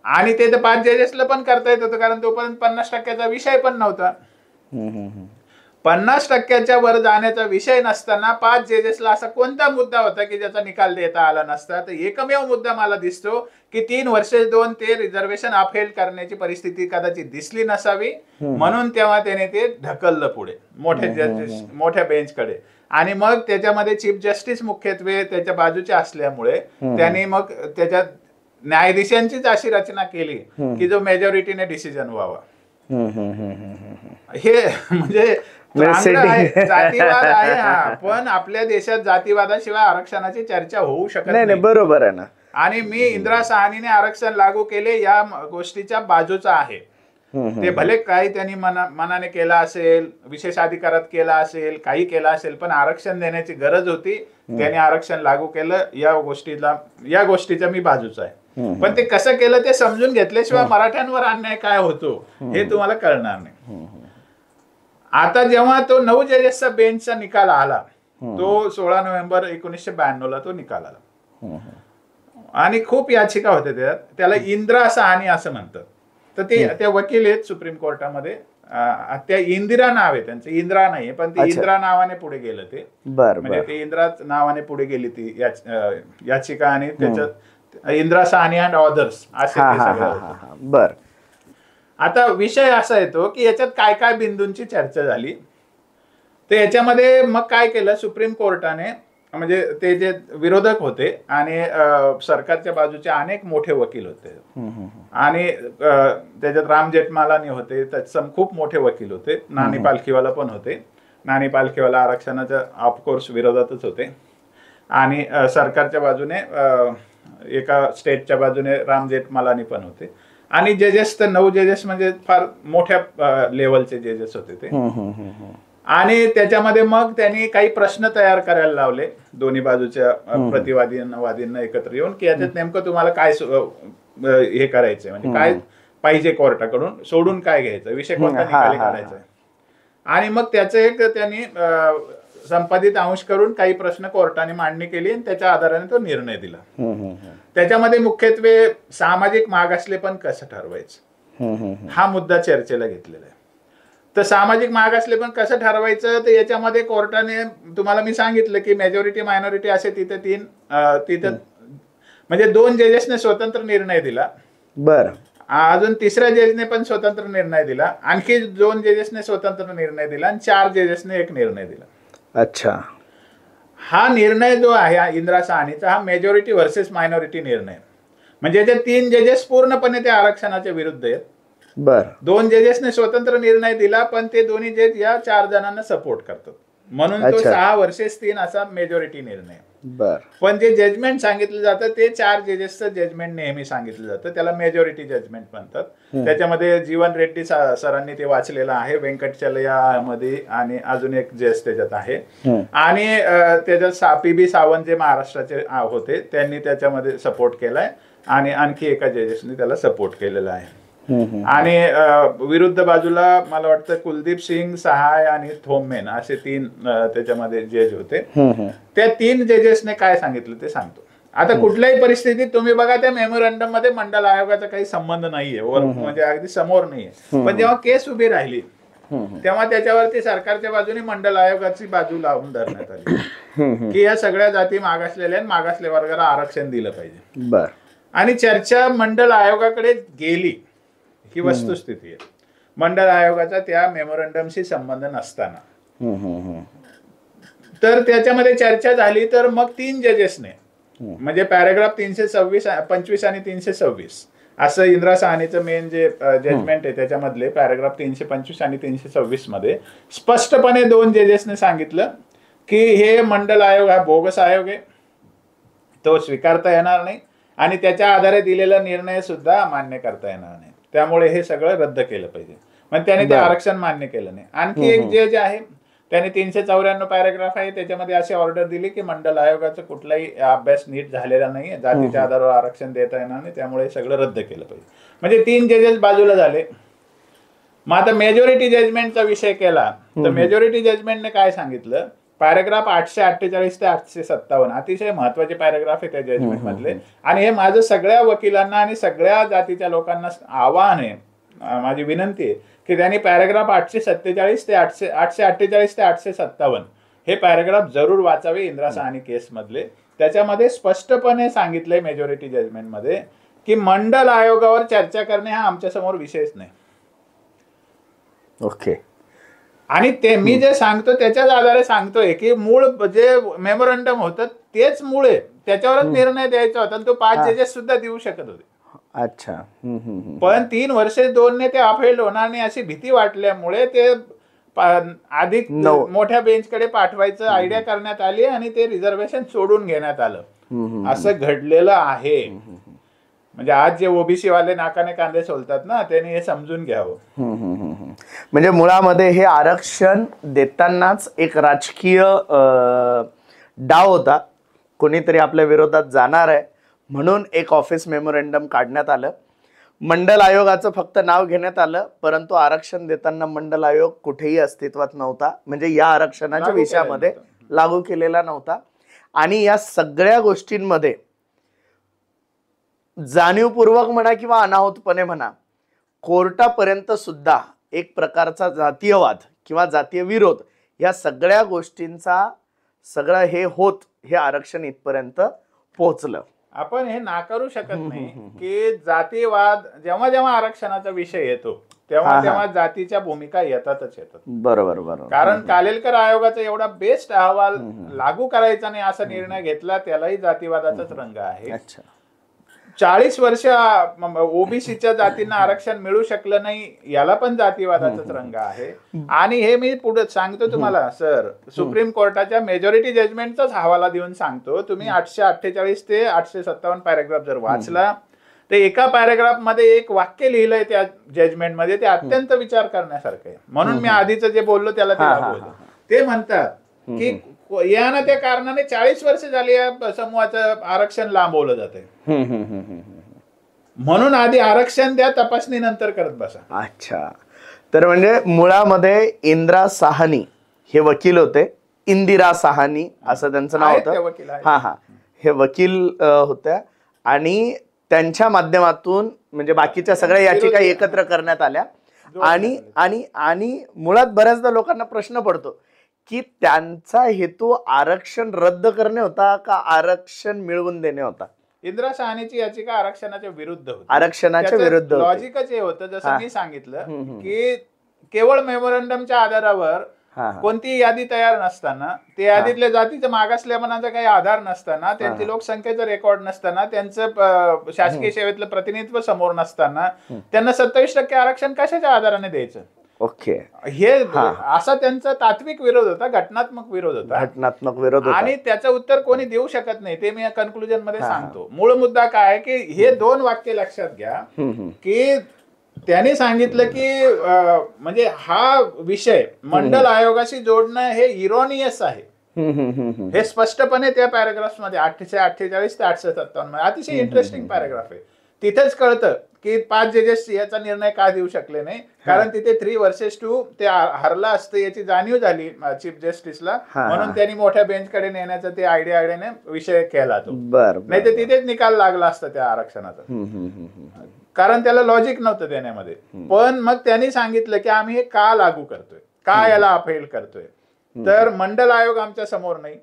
आणि ते तर 5 जजेसला पण करता येत होतं कारण तोपर्यंत 50%चा विषय पण नव्हता. 50%च्या वर जाण्याचा विषय नसताना 5 जजेसला असा कोणता मुद्दा होता की ज्याचा निकाल देता आला नसता? तर एकमेव मुद्दा मला दिसतो की 3 वर्षे 2 ते रिझर्वेशन अपहेल्ड करण्याची परिस्थिती कदाचित दिसली नसावी म्हणून तेव्हा त्याने ते ढकललं पुढे मोठ्या बेंचकडे आणि मग त्याच्यामध्ये चीफ जस्टिस मुख्यत्वे त्याच्या बाजूचे असल्यामुळे त्यांनी मग त्याच्यात न्यायाधीशांचीच अशी रचना केली की जो मेजॉरिटीने डिसिजन व्हावा. हे म्हणजे जातीवाद आहे हा, पण आपल्या देशात जातीवादाशिवाय आरक्षणाची चर्चा होऊ शकत नाही. बरोबर आहे ना. आणि मी इंदिरा साहनीने आरक्षण लागू केले या गोष्टीच्या बाजूचा आहे. ते भले काही त्यांनी मनाने केला असेल, विशेष अधिकारात केला असेल, काही केला असेल, पण आरक्षण देण्याची गरज होती. त्यांनी आरक्षण लागू केलं या गोष्टीच्या मी बाजूचा आहे. पण ते कसं केलं ते समजून घेतल्याशिवाय मराठ्यांवर अन्याय काय होतो हे तुम्हाला कळणार नाही. आता जेव्हा तो 9 जजेसचा बेंचचा निकाल आला, तो 16 नोव्हेंबर 1992 तो निकाल आला आणि खूप याचिका होत्या त्याला इंदिरा साहनी असं म्हणतात. तर ते त्या वकील आहेत सुप्रीम कोर्टामध्ये, त्या इंदिरा नाव आहे त्यांचं, इंदिरा नाहीये पण ते इंदिरा नावाने पुढे गेलं. ते म्हणजे ते इंदिरा नावाने पुढे गेली ती याचिका आणि त्याच्यात इंदिरा साहनी अँड ऑदर्स असे बर. आता विषय असा येतो की याच्यात काय काय बिंदूंची चर्चा झाली. तर याच्यामध्ये मग काय केलं सुप्रीम कोर्टाने, म्हणजे ते जे विरोधक होते आणि सरकारच्या बाजूचे अनेक मोठे वकील होते आणि त्याच्यात राम जेठमालानी होते, त्याच्यात खूप मोठे वकील होते, नानी पालखीवाला पण होते. नानी पालखीवाला आरक्षणाच्या ऑफकोर्स विरोधातच होते आणि सरकारच्या बाजूने एका स्टेटच्या बाजूने राम जेठमालानी पण होते आणि जजेस तर 9 जजेस म्हणजे फार मोठ्या लेवलचे जजेस होते ते. आणि त्याच्यामध्ये मग त्यांनी काही प्रश्न तयार करायला लावले दोन्ही बाजूच्या प्रतिवादींना एकत्र येऊन की याच्यात नेमकं तुम्हाला काय हे करायचंय, म्हणजे काय पाहिजे कोर्टाकडून, सोडून काय घ्यायचं, विषय कोणता निकाली काढायचा. आणि मग त्याचं एक त्यांनी संपादित अंश करून काही प्रश्न कोर्टाने मांडणी केली आणि त्याच्या आधाराने तो निर्णय दिला. त्याच्यामध्ये मुख्यत्वे सामाजिक मागासलेपण कसं ठरवायचं हा मुद्दा चर्चेला घेतलेला आहे. तर सामाजिक मागासलेपण कसं ठरवायचं, तर याच्यामध्ये कोर्टाने तुम्हाला मी सांगितलं की मेजॉरिटी मायनॉरिटी असे तिथे म्हणजे 2 जजेसने स्वतंत्र निर्णय दिला. बर. अजून 3ऱ्या जजने पण स्वतंत्र निर्णय दिला, आणखी 2 जजेसने स्वतंत्र निर्णय दिला आणि 4 जजेसने एक निर्णय दिला. अच्छा. हा निर्णय जो आहे इंदिरा साहनीचा हा मेजॉरिटी व्हर्सेस मायनॉरिटी निर्णय, म्हणजे जे 3 जजेस पूर्णपणे त्या आरक्षणाच्या विरुद्ध आहेत. बर. 2 जजेसने स्वतंत्र निर्णय दिला पण ते दोन्ही जज या 4 जणांना सपोर्ट करतात म्हणून तो 6 वर्सेस 3 असा मेजॉरिटी निर्णय. बर. पण जे जजमेंट सांगितलं जातं ते 4 जजेसचं जजमेंट नेहमी सांगितलं जातं, त्याला मेजॉरिटी जजमेंट म्हणतात. त्याच्यामध्ये जीवन रेड्डी सरांनी ते वाचलेलं आहे, व्यंकटचलयामध्ये आणि अजून एक जज त्याच्यात आहे आणि त्याच्यात PB सावंत जे महाराष्ट्राचे होते त्यांनी त्याच्यामध्ये सपोर्ट केलाय आणि आणखी एका जजेसने त्याला सपोर्ट केलेला आहे. आणि विरुद्ध बाजूला मला वाटतं कुलदीप सिंग सहाय आणि थोमेन असे 3 त्याच्यामध्ये जज होते. त्या 3 जजेसने काय सांगितलं ते सांगतो. आता कुठल्याही परिस्थितीत तुम्ही बघा त्या मेमोरंडम मध्ये मंडल आयोगाचा काही संबंध नाहीये, म्हणजे अगदी समोर नाहीये, पण जेव्हा केस उभी राहिली तेव्हा त्याच्यावरती सरकारच्या बाजूने मंडल आयोगाची बाजू लावून धरण्यात आली की या सगळ्या जाती मागासलेल्या आणि मागासले वर्गाला आरक्षण दिलं पाहिजे. बर. आणि चर्चा मंडल आयोगाकडे गेली ही वस्तुस्थिती आहे. मंडल आयोगाचा त्या मेमोरंडमशी संबंध नसताना तर त्याच्यामध्ये चर्चा झाली. तर मग 3 जजेसने म्हणजे पॅराग्राफ 325 आणि 326 असं इंदिरा साहनीचं मेन जे जजमेंट आहे त्याच्यामधले पॅराग्राफ 325 आणि 326 मध्ये स्पष्टपणे 2 जजेसने सांगितलं की हे मंडल आयोग हा बोगस आयोग आहे, तो स्वीकारता येणार नाही आणि त्याच्या आधारे दिलेला निर्णय सुद्धा मान्य करता येणार नाही, त्यामुळे हे सगळं रद्द केलं पाहिजे. मग त्याने ते आरक्षण मान्य केलं नाही. आणखी एक जज आहे त्याने 394 पॅराग्राफ आहे त्याच्यामध्ये अशी ऑर्डर दिली की मंडल आयोगाचा कुठलाही अभ्यास नीट झालेला नाही, जातीच्या आधारावर आरक्षण देता येणार नाही, त्यामुळे सगळं रद्द केलं पाहिजे. म्हणजे 3 जजेस बाजूला झाले. मग आता मेजॉरिटी जजमेंटचा विषय केला तर मेजॉरिटी जजमेंटने काय सांगितलं, पॅराग्राफ 848 ते 857 अतिशय महत्वाचे पॅराग्राफ आहे त्या जजमेंट मधले. आणि हे माझं सगळ्या वकिलांना आणि सगळ्या जातीच्या लोकांना आवाहन आहे, माझी विनंती आहे की त्यांनी पॅराग्राफ 847 ते 848 ते 857 हे पॅराग्राफ जरूर वाचावे इंदिरा साहनी केस मधले. त्याच्यामध्ये स्पष्टपणे सांगितलंय मेजॉरिटी जजमेंट मध्ये की मंडल आयोगावर चर्चा करणे हा आमच्या समोर विषयच नाही. ओके. आणि ते मी जे सांगतो त्याच्याच आधारे सांगतोय की मूळ जे मेमोरंडम होतं तेच मूळ आहे, त्याच्यावरच निर्णय द्यायचा होता आणि तो 5 जजेस सुद्धा देऊ शकत होते. अच्छा. पण 3 वर्षे 2 ने ते अपहेल्ड होणार नाही अशी भीती वाटल्यामुळे ते अधिक मोठ्या बेंचकडे पाठवायचं आयडिया करण्यात आली आणि ते रिझर्वेशन सोडून घेण्यात आलं. असं घडलेलं आहे. म्हणजे आज जे ओबीसी वाले नाकाने कांदे सोलतात ना त्यांनी हे समजून घ्यावं. म्हणजे मुळामध्ये हे आरक्षण देतानाच एक राजकीय डाव होता, कोणीतरी आपल्या विरोधात जाणार आहे म्हणून एक ऑफिस मेमोरेंडम काढण्यात आलं. मंडल आयोगाचं फक्त नाव घेण्यात आलं, परंतु आरक्षण देताना मंडल आयोग कुठेही अस्तित्वात नव्हता, म्हणजे या आरक्षणाच्या विषयामध्ये लागू केलेला नव्हता. आणि या सगळ्या गोष्टींमध्ये जाणीवपूर्वक म्हणा किंवा अनाहूतपणे म्हणा कोर्टापर्यंत सुद्धा एक प्रकारचा जातीयवाद किंवा जातीय विरोध या सगळ्या गोष्टींचा सगळं हे होत हे आरक्षण इथपर्यंत पोहोचलं. आपण हे नाकारू शकत नाही की जातीवाद जेव्हा जेव्हा आरक्षणाचा विषय येतो तेव्हा तेव्हा जातीच्या भूमिका येतातच येतात. बरोबर बरोबर. कारण कालेलकर आयोगाचा एवढा बेस्ट अहवाल लागू करायचा नाही असा निर्णय घेतला, त्यालाही जातीवादाचाच रंग आहे. 40 वर्ष ओबीसीच्या जातींना आरक्षण मिळू शकलं नाही याला पण जातीवादाचाच रंग आहे. आणि हे मी पुढे सांगतो तुम्हाला सर, सुप्रीम कोर्टाच्या मेजॉरिटी जजमेंटचाच हवाला देऊन सांगतो. तुम्ही 848 ते 857 पॅराग्राफ जर वाचला तर एका पॅराग्राफ मध्ये एक वाक्य लिहिलंय त्या जजमेंट मध्ये, ते अत्यंत विचार करण्यासारखं आहे. म्हणून मी आधीच जे बोललो त्याला ते लागू होतं. ते म्हणतात की या ना त्या कारणाने 40 वर्ष झाली या समूहाचं आरक्षण लांबवलं जाते, म्हणून आधी आरक्षण द्या, तपासणी नंतर करत बसा. अच्छा. तर म्हणजे मुळामध्ये इंदिरा साहनी हे वकील होते, इंदिरा साहनी असं त्यांचं नाव होतं. हा, हे वकील होत्या आणि त्यांच्या माध्यमातून म्हणजे बाकीच्या सगळ्या याचिका एकत्र करण्यात आल्या. आणि आणि आणि मुळात बऱ्याचदा लोकांना प्रश्न पडतो की त्यांचा हेतू आरक्षण रद्द करणे होता का आरक्षण मिळवून देणे होता. इंदिरा साहनीची याचिका आरक्षणाच्या विरुद्ध होती. आरक्षणाच्या विरुद्ध लॉजिकच हे होतं जसं मी सांगितलं की केवळ मेमोरंडमच्या आधारावर कोणतीही यादी तयार नसताना, त्या यादीतल्या जातीच्या मागासलेपणाचा काही आधार नसताना, त्यांची लोकसंख्येचा रेकॉर्ड नसताना, त्यांचं शासकीय सेवेतलं प्रतिनिधित्व समोर नसताना त्यांना 27% आरक्षण कशाच्या आधाराने द्यायचं. ओके. हे असा त्यांचा तात्विक विरोध होता, घटनात्मक विरोध होता. घटनात्मक विरोध होता. आणि त्याचं उत्तर कोणी देऊ शकत नाही, ते मी कन्क्लुजन मध्ये सांगतो. मूळ मुद्दा काय आहे की हे 2 वाक्य लक्षात घ्या की त्याने सांगितलं की म्हणजे हा विषय मंडल आयोगाशी जोडणं हे इरॉनियस आहे. हे स्पष्टपणे त्या पॅराग्राफ मध्ये 848 ते 857 मध्ये अतिशय इंटरेस्टिंग पॅराग्राफ आहे. तिथेच कळतं की 5 जजेस याचा निर्णय का देऊ शकले नाही, कारण तिथे 3 वर्सेस 2 ते हरला असतं याची जाणीव झाली चीफ जस्टिसला, म्हणून त्यांनी मोठ्या बेंचकडे नेण्याचा ते आयडियाने विषय केला तो. नाही तर तिथेच निकाल लागला असता त्या आरक्षणाचा, कारण त्याला लॉजिक नव्हतं देण्यामध्ये. पण मग त्यांनी सांगितलं की आम्ही हे का लागू करतोय, का याला अपहेल करतोय, तर मंडल आयोग आमच्या समोर नाही.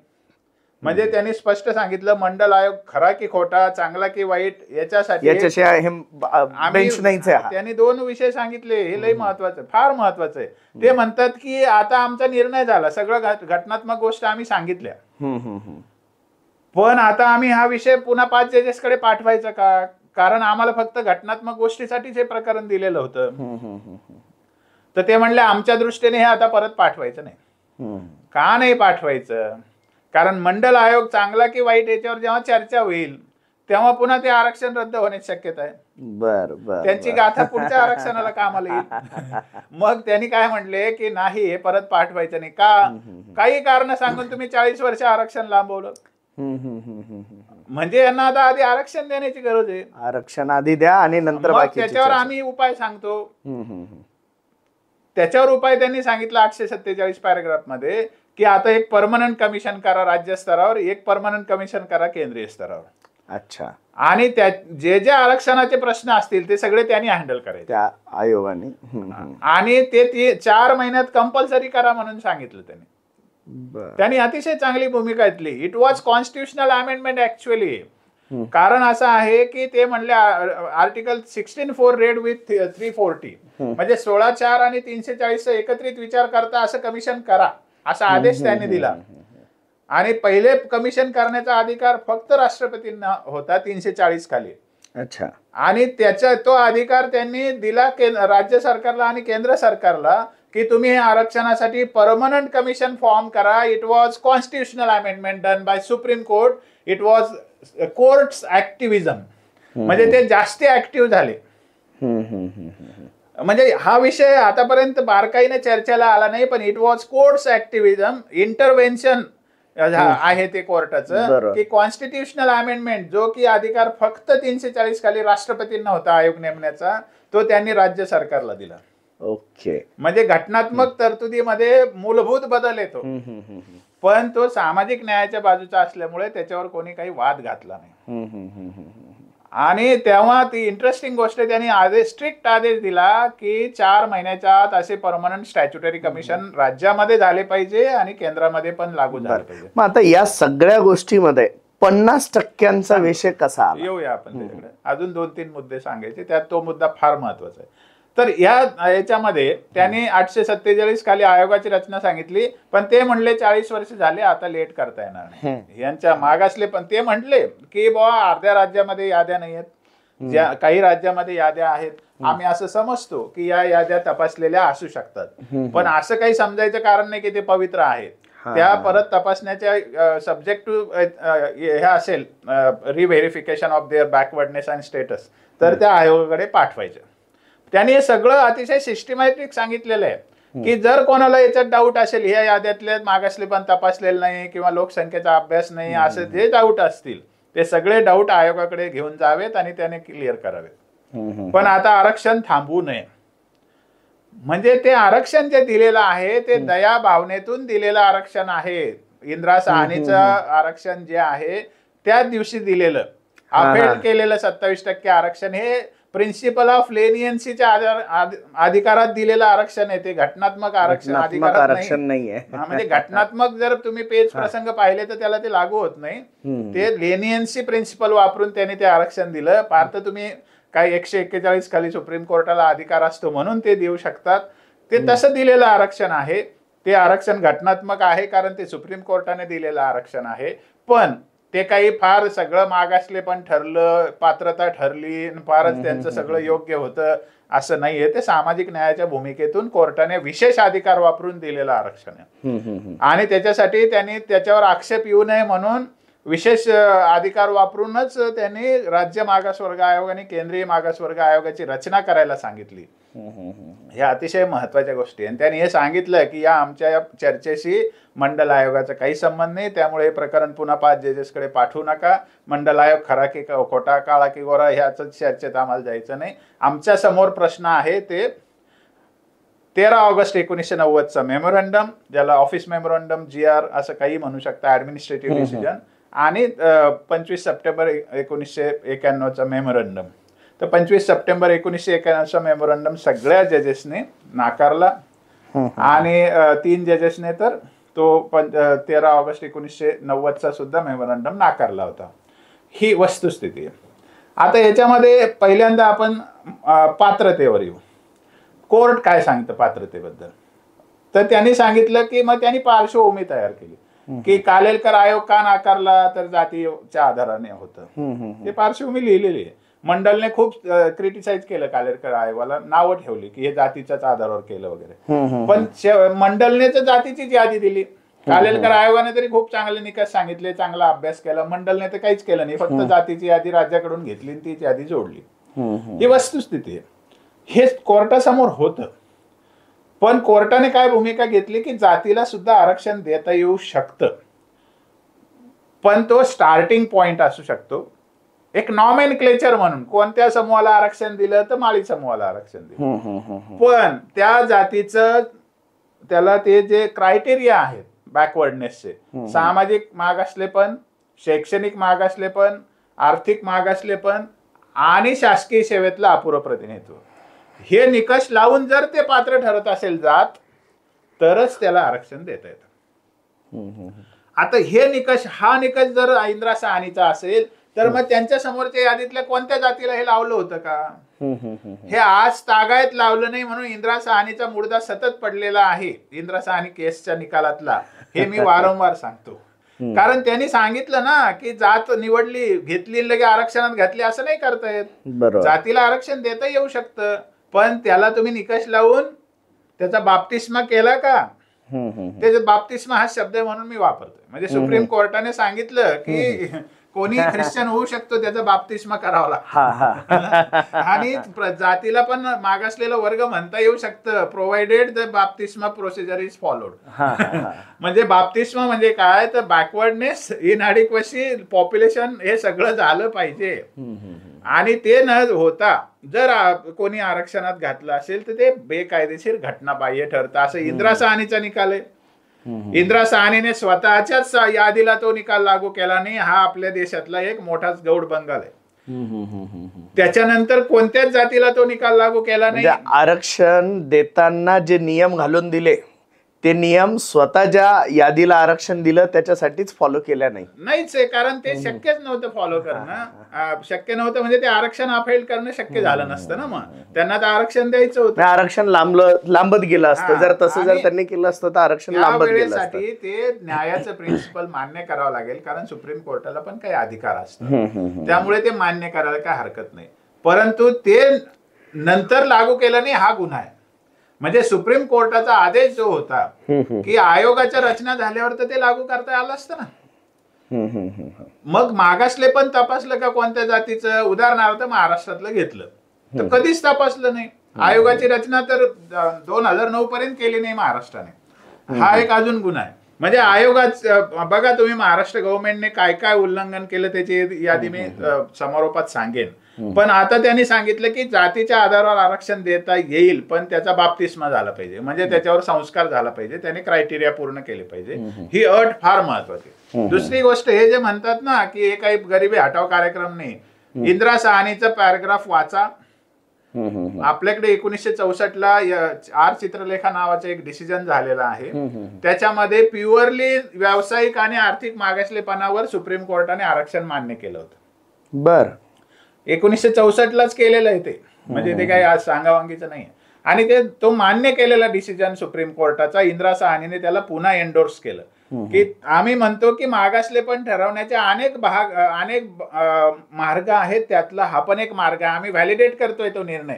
म्हणजे त्यांनी स्पष्ट सांगितलं मंडल आयोग खरा की खोटा, चांगला की वाईट याच्यासाठी त्यांनी 2 विषय सांगितले. हे लई महत्वाचं, फार महत्वाचं आहे. ते म्हणतात की आता आमचा निर्णय झाला, सगळं घटनात्मक गोष्ट आम्ही सांगितल्या, पण आता आम्ही हा विषय पुन्हा 5 जजेसकडे पाठवायचा का, कारण आम्हाला फक्त घटनात्मक गोष्टीसाठीच हे प्रकरण दिलेलं होतं. तर ते म्हणले आमच्या दृष्टीने हे आता परत पाठवायचं नाही. का नाही पाठवायचं? कारण मंडल आयोग चांगला की वाईट याच्यावर जेव्हा चर्चा होईल तेव्हा पुन्हा ते आरक्षण रद्द होण्याची शक्यता आहे. बर बर त्यांची गाथा पुढच्या आरक्षणाला कामाला येईल. मग त्यांनी काय म्हणले की नाही, हे परत पाठवायचं नाही. का? काही कारण सांगून तुम्ही 40 वर्ष आरक्षण लांबवलं. म्हणजे यांना आता आधी आरक्षण देण्याची गरज आहे. आरक्षण आधी द्या आणि नंतर बाकी त्याच्यावर आम्ही उपाय सांगतो. त्याच्यावर उपाय त्यांनी सांगितलं 847 पॅराग्राफ मध्ये की आता एक परमनंट कमिशन करा राज्य स्तरावर, एक परमनंट कमिशन करा केंद्रीय स्तरावर. अच्छा. आणि जे जे आरक्षणाचे प्रश्न असतील ते सगळे त्यांनी हँडल करायचे त्या आयोगाने. आणि ते 4 महिन्यात कंपल्सरी करा म्हणून सांगितलं त्यांनी अतिशय चांगली भूमिका घेतली. It was constitutional amendment actually. कारण असं आहे की ते म्हणले आर्टिकल 16(4) रेड विथ 340, म्हणजे 16(4) आणि 340 एकत्रित विचार करता असं कमिशन करा असा आदेश त्यांनी दिला. आणि पहिले कमिशन करण्याचा अधिकार फक्त राष्ट्रपतींना होता 340 खाली. अच्छा. आणि त्याचा तो अधिकार त्यांनी दिला राज्य सरकारला आणि केंद्र सरकारला की तुम्ही हे आरक्षणासाठी परमनंट कमिशन फॉर्म करा. It was constitutional amendment done by supreme court. It was court's activism. म्हणजे ते जास्त ऍक्टिव्ह झाले. म्हणजे हा विषय आतापर्यंत बारकाईने चर्चेला आला नाही, पण इट वॉज कोर्ट्स ऍक्टिव्हिजम, इंटरव्हेन्शन आहे ते कोर्टाचं की कॉन्स्टिट्युशनल अमेंडमेंट जो की अधिकार फक्त 340 खाली राष्ट्रपतींना होता आयोग नेमण्याचा, तो त्यांनी राज्य सरकारला दिला. ओके. म्हणजे घटनात्मक तरतुदीमध्ये मूलभूत बदल येतो, पण तो सामाजिक न्यायाच्या बाजूचा असल्यामुळे त्याच्यावर कोणी काही वाद घातला नाही. आणि तेव्हा ती इंटरेस्टिंग गोष्ट, त्यांनी स्ट्रिक्ट आदेश दिला की 4 महिन्याच्या आत असे परमनंट स्टॅच्युटरी कमिशन राज्यामध्ये झाले पाहिजे आणि केंद्रामध्ये पण लागू झाले पाहिजे. मग आता या सगळ्या गोष्टीमध्ये 50% विषय कसा आला? येऊया आपण त्याच्याकडे. अजून 2-3 मुद्दे सांगायचे, त्यात तो मुद्दा फार महत्वाचा आहे. तर याच्यामध्ये त्यांनी 847 खाली आयोगाची रचना सांगितली, पण ते म्हणले 40 वर्ष झाले आता लेट करता येणार नाही. यांच्या मागासले पण ते म्हणले की बाबा अर्ध्या राज्यामध्ये याद्या नाही आहेत, काही राज्यामध्ये याद्या आहेत, आम्ही असं समजतो की या याद्या तपासलेल्या असू शकतात, पण असं काही समजायचं कारण नाही की ते पवित्र आहेत. त्या परत तपासण्याच्या सब्जेक्ट टू हे असेल reverification of their backwardness and status, तर त्या आयोगाकडे पाठवायचं. त्यांनी हे सगळं अतिशय सिस्टमॅटिक सांगितलेलं आहे की जर कोणाला याच्यात डाऊट असेल, ह्या याद्यातले मागासले पण तपासलेलं नाही किंवा लोकसंख्येचा अभ्यास नाही, असं जे डाऊट असतील ते सगळे डाऊट आयोगाकडे घेऊन जावेत आणि त्याने क्लिअर करावेत. पण आता आरक्षण थांबवू नये. म्हणजे ते आरक्षण जे दिलेलं आहे ते दया भावनेतून दिलेलं आरक्षण आहे. इंदिरा साहनीचं आरक्षण जे आहे त्या दिवशी दिलेलं, अफेड केलेलं 27% आरक्षण हे प्रिन्सिपल ऑफ लेनियन्सीच्या अधिकारात दिलेलं आरक्षण आहे. ते घटनात्मक आरक्षण अधिकारात नाहीये. म्हणजे घटनात्मक जर तुम्ही पेज प्रसंग पाहिले तर त्याला ते लागू होत नाही. ते लेनियन्सी प्रिन्सिपल वापरून त्यांनी ते आरक्षण दिलं. पार्थ तुम्ही काही 141 खाली सुप्रीम कोर्टाला अधिकार असतो म्हणून ते देऊ शकतात. ते तसं दिलेलं आरक्षण आहे. ते आरक्षण घटनात्मक आहे कारण ते सुप्रीम कोर्टाने दिलेलं आरक्षण आहे. पण ते काही फार सगळं मागासले पण ठरलं, पात्रता ठरली, फारच त्यांचं सगळं योग्य होतं असं नाहीये. ते सामाजिक न्यायाच्या भूमिकेतून कोर्टाने विशेष अधिकार वापरून दिलेलं आरक्षण आहे. आणि त्याच्यासाठी त्यांनी त्याच्यावर आक्षेप येऊ नये म्हणून विशेष अधिकार वापरूनच त्यांनी राज्य मागासवर्ग आयोग आणि केंद्रीय मागासवर्ग आयोगाची रचना करायला सांगितली. ह्या अतिशय महत्वाच्या गोष्टी. आणि त्यांनी हे सांगितलं की या आमच्या चर्चेशी मंडल आयोगाचा काही संबंध नाही, त्यामुळे हे प्रकरण पुन्हा 5 जजेसकडे पाठवू नका. मंडल आयोग खरा की खोटा, काळा की गोरा ह्याच चर्चेत आम्हाला जायचं नाही. आमच्या समोर प्रश्न आहे ते 13 ऑगस्ट 1990चा मेमोरंडम, ज्याला ऑफिस मेमोरंडम, GR असं काही म्हणू शकता, ऍडमिनिस्ट्रेटिव्ह डिसिजन, आणि 25 सप्टेंबर 1991चा मेमोरंडम. तर 25 सप्टेंबर 1991चा मेमोरंडम सगळ्या जजेसने नाकारला आणि 3 जजेसने तर तो 13 ऑगस्ट 1990चा सुद्धा मेमोरंडम नाकारला होता. ही वस्तुस्थिती आहे. आता याच्यामध्ये पहिल्यांदा आपण पात्रतेवर येऊ. कोर्ट काय सांगतं पात्रतेबद्दल? तर त्यांनी सांगितलं की मग त्यांनी पार्श्वभूमी तयार केली की कालेलकर आयोग का नाकारला, तर जातीच्या आधाराने होतं. ते पार्श्वभूमी लिहिलेली आहे. मंडलने खूप क्रिटिसाइज केलं कालेलकर आयोगाला, नावं ठेवली की हे जातीच्याच आधारावर केलं वगैरे. पण मंडलने तर जातीचीच यादी दिली. कालेलकर आयोगाने तरी खूप चांगले निकष सांगितले, चांगला अभ्यास केला. मंडलने तर काहीच केलं नाही, फक्त जातीची यादी राज्याकडून घेतली आणि तीच यादी जोडली. ही वस्तुस्थिती आहे. हे कोर्टासमोर होतं. पण कोर्टाने काय भूमिका घेतली की जातीला सुद्धा आरक्षण देता येऊ शकतं, पण तो स्टार्टिंग पॉइंट असू शकतो. एक नॉमेनक्लेचर म्हणून कोणत्या समूहाला आरक्षण दिलं तर माळी समूहाला आरक्षण दिलं, पण त्या जातीचं त्याला ते जे क्रायटेरिया आहेत बॅकवर्डनेसचे, सामाजिक मागासलेपण, शैक्षणिक मागासलेपण, आर्थिक मागासलेपण आणि शासकीय सेवेतलं अपुरं प्रतिनिधित्व, हे निकष लावून जर ते पात्र ठरत असेल जात, तरच त्याला आरक्षण देता येतं. आता हे निकष, हा निकष जर इंदिरा साहनीचा असेल तर मग त्यांच्या समोरच्या यादीतल्या कोणत्या जातीला हे लावलं होतं का? हे आज तागायत लावलं नाही म्हणून इंदिरा साहनीचा मुर्दा सतत पडलेला आहे इंदिरा साहनी केसच्या निकालातला, हे मी वारंवार सांगतो. कारण त्यांनी सांगितलं ना की जात निवडली, घेतली, लगे आरक्षणात घातली, असं नाही करता येत. जातीला आरक्षण देता येऊ शकतं, पण त्याला तुम्ही निकष लावून त्याचा बाप्तिस्मा केला का? त्याचा बाप्तिस्मा हा शब्द म्हणून मी वापरतोय. म्हणजे सुप्रीम कोर्टाने सांगितलं की कोणी ख्रिश्चन होऊ शकतो, त्याचा बाप्तिस्मा करावा लागतो. आणि जातीला पण मागासलेला वर्ग म्हणता येऊ शकतं, प्रोव्हाइडेड द बाप्तिस्मा प्रोसिजर इज फॉलोड. म्हणजे बाप्तिस्मा म्हणजे काय, तर बॅकवर्डनेस, इनॲडिक्वसी, पॉप्युलेशन, हे सगळं झालं पाहिजे. आणि ते न होता जर कोणी आरक्षणात घातलं असेल तर ते बेकायदेशीर घटनाबाह्य ठरतं, असं इंदिरा साहनीचा निकाल आहे. इंदिरा साहनीने स्वतःच्याच यादीला तो निकाल लागू केला नाही, हा आपल्या देशातला एक मोठाच गौड बंगाल आहे. त्याच्यानंतर कोणत्याच जातीला तो निकाल लागू केला नाही. आरक्षण देताना जे नियम घालून दिले ते नियम स्वतः ज्या यादीला आरक्षण दिलं त्याच्यासाठीच फॉलो केल्या नाहीच आहे, कारण ते शक्यच नव्हतं फॉलो करणं. शक्य नव्हतं म्हणजे ते आरक्षण अपहेल करणं शक्य झालं नसतं ना. मग त्यांना तर आरक्षण द्यायचं होतं, आरक्षण लांबत गेलं असतं. जर तसं जर त्यांनी केलं असतं तर आरक्षण लांबत गेलं असतं. ते न्यायाचं प्रिन्सिपल मान्य करावं लागेल, कारण सुप्रीम कोर्टाला पण काही अधिकार असतात, त्यामुळे ते मान्य करायला काय हरकत नाही. परंतु ते नंतर लागू केलं नाही, हा गुन्हा आहे. म्हणजे सुप्रीम कोर्टाचा आदेश जो होता की आयोगाच्या रचना झाल्यावर तर ते लागू करता आलं असतं ना. मग मागासले पण तपासलं का कोणत्या जातीचं? उदाहरणार्थ महाराष्ट्रातलं घेतलं तर कधीच तपासलं नाही. आयोगाची रचना तर 2009 पर्यंत केली नाही महाराष्ट्राने. हा एक अजून गुन्हा आहे. म्हणजे आयोगाच बघा तुम्ही, महाराष्ट्र गव्हर्नमेंटने काय काय उल्लंघन केलं त्याची यादी मी समारोपात सांगेन. पण आता त्यांनी सांगितलं की जातीच्या आधारावर आरक्षण देता येईल, पण त्याचा बाप्तिस्मा झाला पाहिजे, म्हणजे त्याच्यावर संस्कार झाला पाहिजे, त्याने क्रायटेरिया पूर्ण केले पाहिजे. ही अट फार महत्वाची. दुसरी गोष्ट, हे जे म्हणतात ना की हे काही गरिबी हटाव कार्यक्रम नाही, इंदिरा साहनीचं पॅराग्राफ वाचा. आपल्याकडे 1964 ला आर चित्रलेखा नावाचं एक डिसिजन झालेला आहे. त्याच्यामध्ये प्युअरली व्यावसायिक आणि आर्थिक मागासलेपणावर सुप्रीम कोर्टाने आरक्षण मान्य केलं होतं. बर, 1964 लाच केलेलं आहे ते, म्हणजे ते काही आज सांगावांगीचं नाही. आणि ते तो मान्य केलेला डिसिजन सुप्रीम कोर्टाचा, इंदिरा साहनीने त्याला पुन्हा एंडोर्स केलं की आम्ही म्हणतो की मागासलेपण ठरवण्याचे अनेक मार्ग आहेत, त्यातला हा पण एक मार्ग आहे, आम्ही व्हॅलिडेट करतोय तो निर्णय,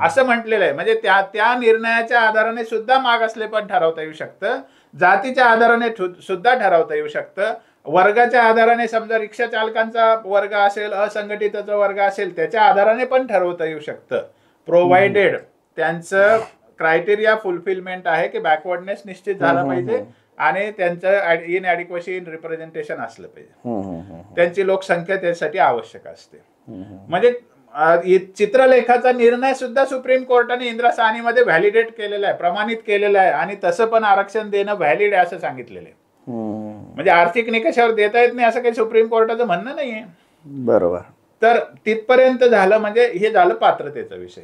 असं म्हटलेलं आहे. म्हणजे त्या निर्णयाच्या आधाराने सुद्धा मागासलेपण ठरवता येऊ शकतं, जातीच्या आधाराने सुद्धा ठरवता येऊ शकतं, वर्गाच्या आधाराने, समजा रिक्षा चालकांचा वर्ग असेल, असंघटितचा वर्ग असेल, त्याच्या आधाराने पण ठरवता येऊ शकतं, प्रोव्हाइडेड त्यांचं क्रायटेरिया फुलफिलमेंट आहे की बॅकवर्डनेस निश्चित झाला पाहिजे आणि त्यांचं इनॲडिक्वसी इन रिप्रेझेंटेशन असलं पाहिजे, त्यांची लोकसंख्या त्यासाठी आवश्यक असते. म्हणजे चित्रलेखाचा निर्णय सुद्धा सुप्रीम कोर्टाने इंदिरा साहनीमध्ये व्हॅलिडेट केलेला आहे, प्रमाणित केलेला आहे, आणि तसं पण आरक्षण देणं व्हॅलिड आहे असं सांगितलेलं आहे. म्हणजे आर्थिक निकषावर देता येत नाही असं काही सुप्रीम कोर्टाचं म्हणणं नाहीये. बरोबर. तर तिथपर्यंत झालं, म्हणजे हे झालं पात्रतेचा विषय.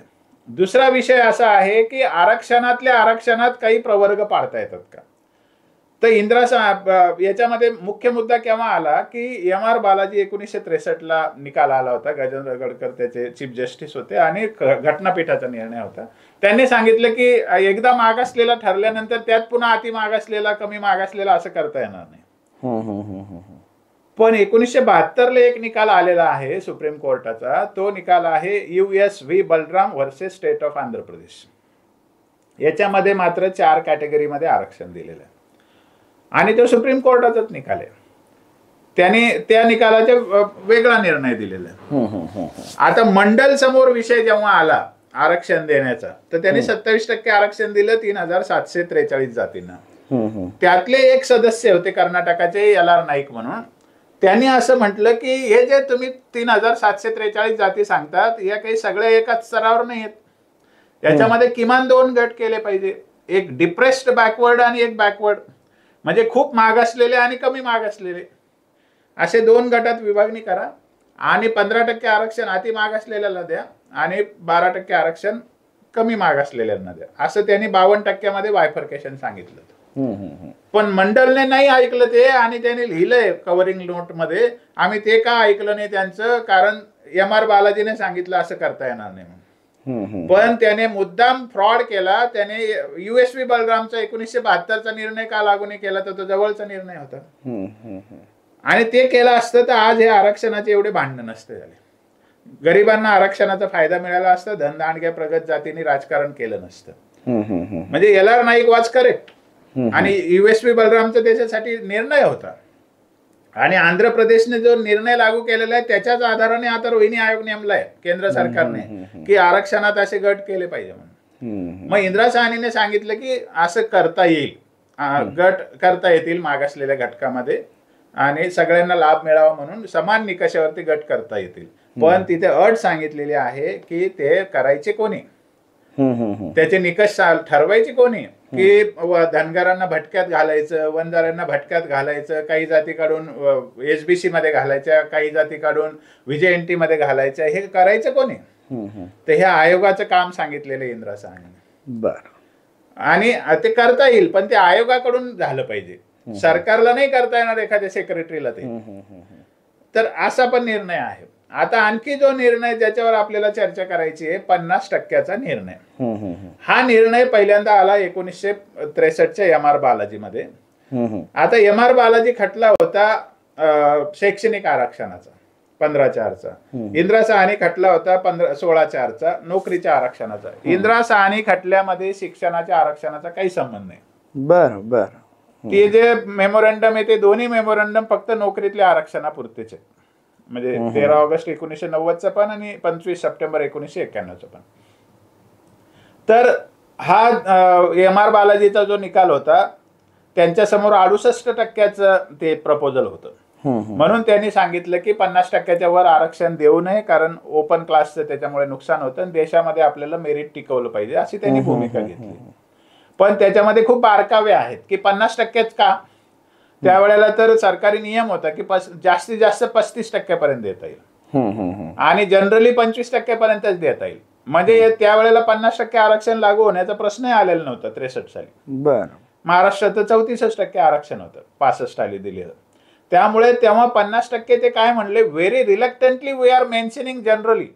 दुसरा विषय असा आहे की आरक्षणातल्या आरक्षणात काही प्रवर्ग पाडता येतात का? तर इंदिरा याच्यामध्ये मुख्य मुद्दा केव्हा आला की एम आर बालाजी 1963 ला निकाल आला होता. गजेंद्र गडकर त्याचे चीफ जस्टिस होते आणि घटनापीठाचा निर्णय होता. त्यांनी सांगितलं की एकदा मागासलेला ठरल्यानंतर त्यात पुन्हा अति मागासलेला, कमी मागासलेला असं करता येणार नाही. पण 1972ला एक निकाल आलेला आहे सुप्रीम कोर्टाचा, तो निकाल आहे US V Balram versus state of Andhra Pradesh. याच्यामध्ये मात्र 4 कॅटेगरीमध्ये आरक्षण दिलेलं आहे आणि तो सुप्रीम कोर्टाचाच निकाल आहे. त्याने त्या निकालाचा वेगळा निर्णय दिलेला आहे. आता मंडल समोर विषय जेव्हा आला आरक्षण देण्याचा, तर त्यांनी 27% आरक्षण दिलं 3743 जातींना. त्यातले एक सदस्य होते कर्नाटकाचे LR नाईक म्हणून. त्यांनी असं म्हटलं की हे जे तुम्ही 3743 जाती सांगतात, या काही सगळ्या एकाच स्तरावर नाही आहेत. याच्यामध्ये किमान 2 गट केले पाहिजे, एक डिप्रेस्ड बॅकवर्ड आणि एक बॅकवर्ड, म्हणजे खूप मागासलेले आणि कमी मागासलेले, असे 2 गटात विभागणी करा आणि 15% आरक्षण अति मागासलेल्याला द्या आणि 12% आरक्षण कमी मागासलेल्यांना द्या, असं त्यांनी 52% बायफर्केशन सांगितलं. पण मंडलने नाही ऐकलं ते आणि त्याने लिहिलंय कव्हरिंग नोट मध्ये, आम्ही ते का ऐकलं नाही त्यांचं, कारण MR बालाजीने सांगितलं असं करता येणार नाही म्हणून. पण त्याने मुद्दाम फ्रॉड केला. त्याने US V बलरामचा 1972चा निर्णय का लागू नाही केला, तर तो जवळचा निर्णय होता आणि ते केलं असतं तर आज हे आरक्षणाचे एवढे भांडण नसते झाले. गरिबांना आरक्षणाचा फायदा मिळाला असता, धनदांडग्या प्रगत जातींनी राजकारण केलं नसतं. म्हणजे LR नाईक वाज करेक्ट आणि US V बलरामचा त्याच्यासाठी निर्णय होता. आणि आंध्र प्रदेशने जो निर्णय लागू केलेला आहे त्याच्याच आधाराने आता रोहिणी आयोग नेमलाय केंद्र सरकारने की आरक्षणात असे गट केले पाहिजे म्हणून. मग इंदिरा साहनीने सांगितलं की असं करता येईल, गट करता येतील मागासलेल्या घटकामध्ये आणि सगळ्यांना लाभ मिळावा म्हणून समान निकषावरती गट करता येतील. पण तिथे अट सांगितलेली आहे की ते करायचे कोणी, त्याचे निकष ठरवायचे कोणी, की धनगरांना भटक्यात घालायचं, वनजारांना भटक्यात घालायचं, काही जाती काढून SBC मध्ये घालायच्या, काही जाती काढून VJNT मध्ये घालायच्या, हे करायचं कोणी. तर हे आयोगाचं काम सांगितलेलं इंदिरा साहनीने. बर. आणि ते करता येईल पण ते आयोगाकडून झालं पाहिजे, सरकारला नाही करता येणार एखाद्या सेक्रेटरीला ते. तर असा पण निर्णय आहे. आता आणखी जो निर्णय ज्याच्यावर आपल्याला चर्चा करायची आहे 50%चा निर्णय. हा निर्णय पहिल्यांदा आला 1963च्या MR बालाजी मध्ये. आता MR बालाजी खटला होता शैक्षणिक आरक्षणाचा 15/4चा. इंदिरा साहनी खटला होता 16/4चा नोकरीच्या आरक्षणाचा. इंदिरा साहनी खटल्यामध्ये शिक्षणाच्या आरक्षणाचा काही संबंध नाही. बर बर. ते जे मेमोरंडम आहे ते दोन्ही मेमोरंडम फक्त नोकरीतल्या आरक्षणापुरतेच आहे. म्हणजे 13 ऑगस्ट 1990चं पण आणि 25 सप्टेंबर 1991चं पण. तर हा MR बालाजीचा जो निकाल होता त्यांच्या समोर 68%चं ते प्रपोजल होतं. म्हणून त्यांनी सांगितलं की 50%च्या वर आरक्षण देऊ नये, कारण ओपन क्लासचं त्याच्यामुळे नुकसान होतं आणि देशामध्ये आपल्याला मेरिट टिकवलं पाहिजे अशी त्यांनी भूमिका घेतली. पण त्याच्यामध्ये खूप बारकावे आहेत की 50%च का. त्यावेळेला तर सरकारी नियम होता की जास्तीत जास्त 35% पर्यंत देता येईल आणि जनरली 25% पर्यंतच देता येईल. म्हणजे त्यावेळेला 50% आरक्षण लागू होण्याचा प्रश्न आलेला नव्हता 63 साली. बर. महाराष्ट्रात 34% आरक्षण होतं 65 साली दिलेलं. त्यामुळे तेव्हा 50% ते काय म्हणले, very reluctantly we are mentioning generally,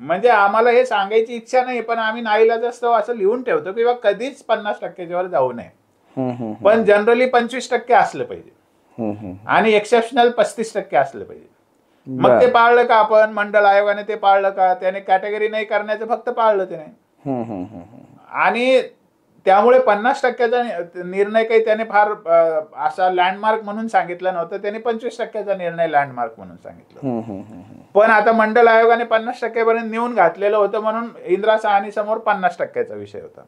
म्हणजे आम्हाला हे सांगायची इच्छा नाही पण आम्ही नाईलाजास्तव असं लिहून ठेवतो किंवा कधीच 50%च्या वर जाऊ नये. पण जनरली 25% असलं पाहिजे आणि एक्सेप्शनल 35% असलं पाहिजे. मग ते पाळलं का आपण, मंडळ आयोगाने ते पाळलं का, त्याने कॅटेगरी नाही करण्याचं फक्त पाळलं ते नाही. आणि त्यामुळे 50%चा निर्णय काही त्याने फार असा लँडमार्क म्हणून सांगितलं नव्हतं, त्याने 25%चा निर्णय लँडमार्क म्हणून सांगितलं. पण आता मंडळ आयोगाने 50% पर्यंत नेऊन घातलेलं होतं म्हणून इंदिरा साहनी समोर 50%चा विषय होता.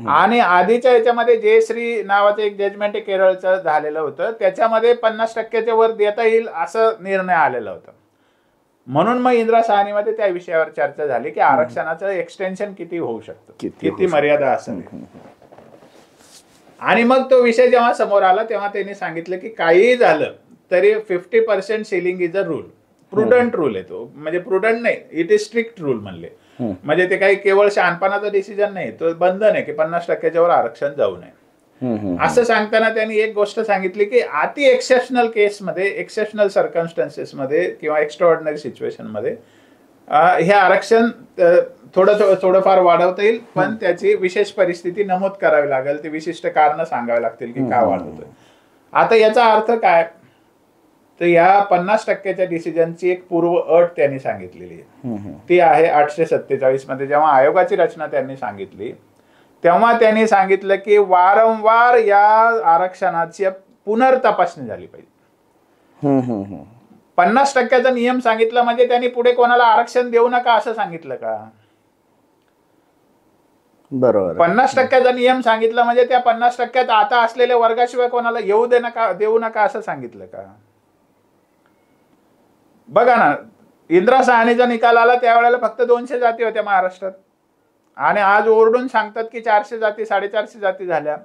आणि आधीच्या याच्यामध्ये जयश्री नावाचं एक जजमेंट केरळचं झालेलं होतं, त्याच्यामध्ये 50%च्या वर देता येईल असं निर्णय आलेला होता. म्हणून मग इंदिरा साहनीमध्ये त्या विषयावर चर्चा झाली की आरक्षणाचं एक्सटेन्शन किती होऊ शकतं, किती मर्यादा असावी. आणि मग तो विषय जेव्हा समोर आला तेव्हा त्यांनी सांगितलं की काहीही झालं तरी 50% ceiling is a rule, prudent rule आहे तो. म्हणजे प्रुडंट नाही, इट इज स्ट्रिक्ट रूल म्हणले. म्हणजे ते काही केवळ शहाणपणाचा डिसिजन नाही, तो बंधन आहे की 50%च्या वर आरक्षण जाऊ नये. असं सांगताना त्यांनी एक गोष्ट सांगितली की अति एक्सेप्शनल केसमध्ये, एक्सेप्शनल सर्कमस्टन्सेसमध्ये किंवा एक्स्ट्राऑर्डिनरी सिच्युएशन मध्ये हे आरक्षण थोडंफार वाढवता येईल, पण त्याची विशेष परिस्थिती नमूद करावी लागेल, ती विशिष्ट कारण सांगावी लागतील की का वाढवतोय. आता याचा अर्थ काय, तर या 50%च्या डिसिजनची एक पूर्व अट त्यांनी सांगितलेली आहे. ती आहे 847 मध्ये जेव्हा आयोगाची रचना त्यांनी सांगितली तेव्हा त्यांनी सांगितलं की वारंवार या आरक्षणाची पुनर्तपासणी झाली पाहिजे. 50%चा नियम सांगितलं म्हणजे त्यांनी पुढे कोणाला आरक्षण देऊ नका असं सांगितलं का? बरोबर. 50%चा नियम सांगितलं म्हणजे त्या 50% आता असलेल्या वर्गाशिवाय कोणाला येऊ देऊ नका असं सांगितलं का? बघा ना, इंदिरा साहनीचा निकाल आला त्यावेळेला फक्त 200 जाती होत्या महाराष्ट्रात आणि आज ओरडून सांगतात की 400 जाती 450 जाती झाल्या.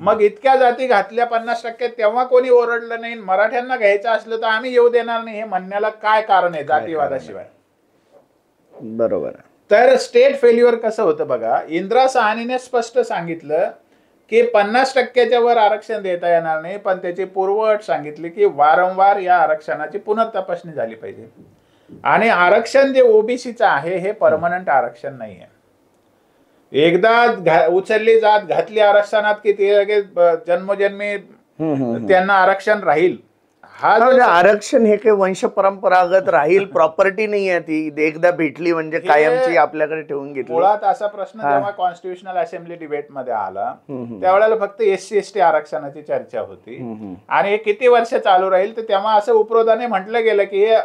मग इतक्या जाती घातल्या 50%, तेव्हा कोणी ओरडलं नाही. मराठ्यांना घ्यायचं असलं तर आम्ही येऊ देणार नाही हे म्हणण्याला काय कारण आहे जातीवादाशिवाय? बरोबर. तर स्टेट फेल्युअर कसं होतं बघा. इंदिरा साहनीने स्पष्ट सांगितलं की 50%च्या वर आरक्षण देता येणार नाही, पण त्याची पूर्वअट सांगितली की वारंवार या आरक्षणाची पुनर्तपासणी झाली पाहिजे. आणि आरक्षण जे ओबीसीचं आहे हे परमनंट आरक्षण नाही आहे. एकदा उचलली जात घातली आरक्षणात की ते लगेच जन्मोजन्मी त्यांना आरक्षण राहील. हा म्हणजे आरक्षण हे काही वंश परंपरागत राहील, प्रॉपर्टी नाही आहे ती, एकदा भेटली म्हणजे कायमची आपल्याकडे ठेवून घेतली. मुळात असा प्रश्न जेव्हा कॉन्स्टिट्युशनल असेंब्ली डिबेट मध्ये आला त्यावेळेला फक्त SC ST आरक्षणाची चर्चा होती आणि हे किती वर्ष चालू राहील, तर तेव्हा असं उपरोधाने म्हटलं गेलं की हे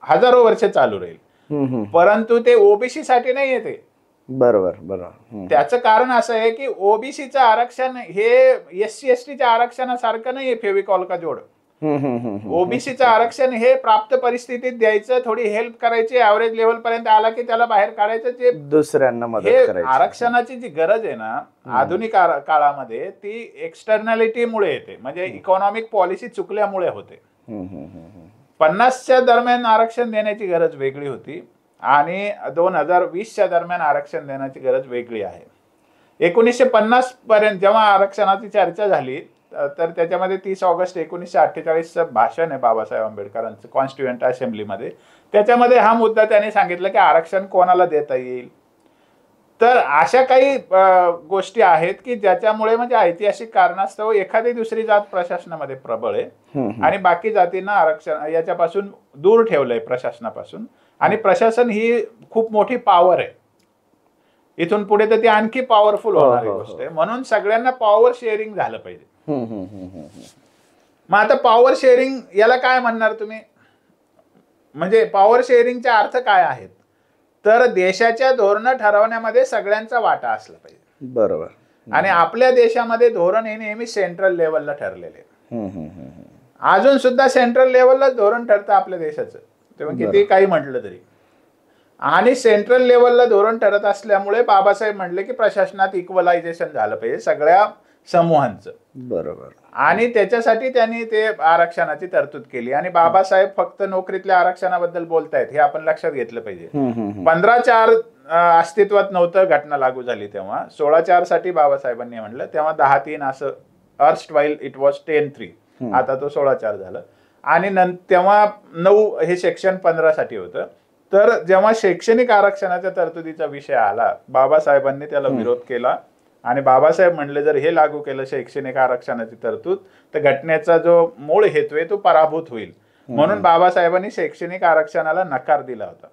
हजारो वर्ष चालू राहील, परंतु ते ओबीसी साठी नाही येते. बरोबर बरोबर. त्याचं कारण असं आहे की ओबीसीचं आरक्षण हे SC STच्या आरक्षणासारखं नाहीये फेविकॉल का जोड. ओबीसीचं आरक्षण हे प्राप्त परिस्थितीत द्यायचं, थोडी हेल्प करायची, ऍव्हरेज लेवल पर्यंत आला की त्याला बाहेर काढायचं. जे दुसऱ्यांना मदत करायची आरक्षणाची जी गरज आहे ना आधुनिक काळामध्ये ती एक्सटर्नॅलिटी मुळे येते, म्हणजे इकॉनॉमिक पॉलिसी चुकल्यामुळे होते. 50च्या दरम्यान आरक्षण देण्याची गरज वेगळी होती आणि 2020च्या दरम्यान आरक्षण देण्याची गरज वेगळी आहे. 1950 पर्यंत जेव्हा आरक्षणाची चर्चा झाली तर त्याच्यामध्ये 30 ऑगस्ट 1948चं भाषण आहे बाबासाहेब आंबेडकरांचं कॉन्स्टिट्युएंट असेंब्लीमध्ये. त्याच्यामध्ये हा मुद्दा त्यांनी सांगितलं की आरक्षण कोणाला देता येईल. तर अशा काही गोष्टी आहेत की ज्याच्यामुळे म्हणजे ऐतिहासिक कारणास्तव एखादी दुसरी जात प्रशासनामध्ये प्रबळ आहे आणि बाकी जातींना आरक्षण याच्यापासून दूर ठेवलंय प्रशासनापासून. आणि प्रशासन ही खूप मोठी पॉवर आहे, इथून पुढे तर ती आणखी पॉवरफुल होणारी गोष्ट आहे. म्हणून सगळ्यांना पॉवर शेअरिंग झालं पाहिजे. मग आता पॉवर शेअरिंग याला काय म्हणणार तुम्ही? म्हणजे पॉवर शेअरिंगचे अर्थ काय आहेत? तर देशाच्या धोरण ठरवण्यामध्ये सगळ्यांचा वाटा असला पाहिजे. बरोबर. आणि आपल्या देशामध्ये धोरण हे नेहमी सेंट्रल लेवलला ठरलेले. अजून सुद्धा सेंट्रल लेवललाच धोरण ठरतं आपल्या देशाचं, तेव्हा किती काही म्हटलं तरी. आणि सेंट्रल लेवलला धोरण ठरत असल्यामुळे बाबासाहेब म्हणले की प्रशासनात इक्वलायझेशन झालं पाहिजे सगळ्या समूहांचं. बरोबर. आणि त्याच्यासाठी त्यांनी ते आरक्षणाची तरतूद केली. आणि बाबासाहेब फक्त नोकरीतल्या आरक्षणाबद्दल बोलतायत हे आपण लक्षात घेतलं पाहिजे. 15/4 अस्तित्वात नव्हतं, घटना लागू झाली तेव्हा. 16/4 साठी बाबासाहेबांनी म्हणलं, तेव्हा 10/3 असं अर्स्ट वाईल इट वॉज 10/3, आता तो 16/4 झालं. आणि तेव्हा 9 हे सेक्शन 15 साठी होतं. तर जेव्हा शैक्षणिक आरक्षणाच्या तरतुदीचा विषय आला बाबासाहेबांनी त्याला विरोध केला आणि बाबासाहेब म्हणले जर हे लागू केलं शैक्षणिक आरक्षणाची तरतूद तर घटनेचा जो मूळ हेतू आहे तो पराभूत होईल. म्हणून बाबासाहेबांनी शैक्षणिक आरक्षणाला नकार दिला होता.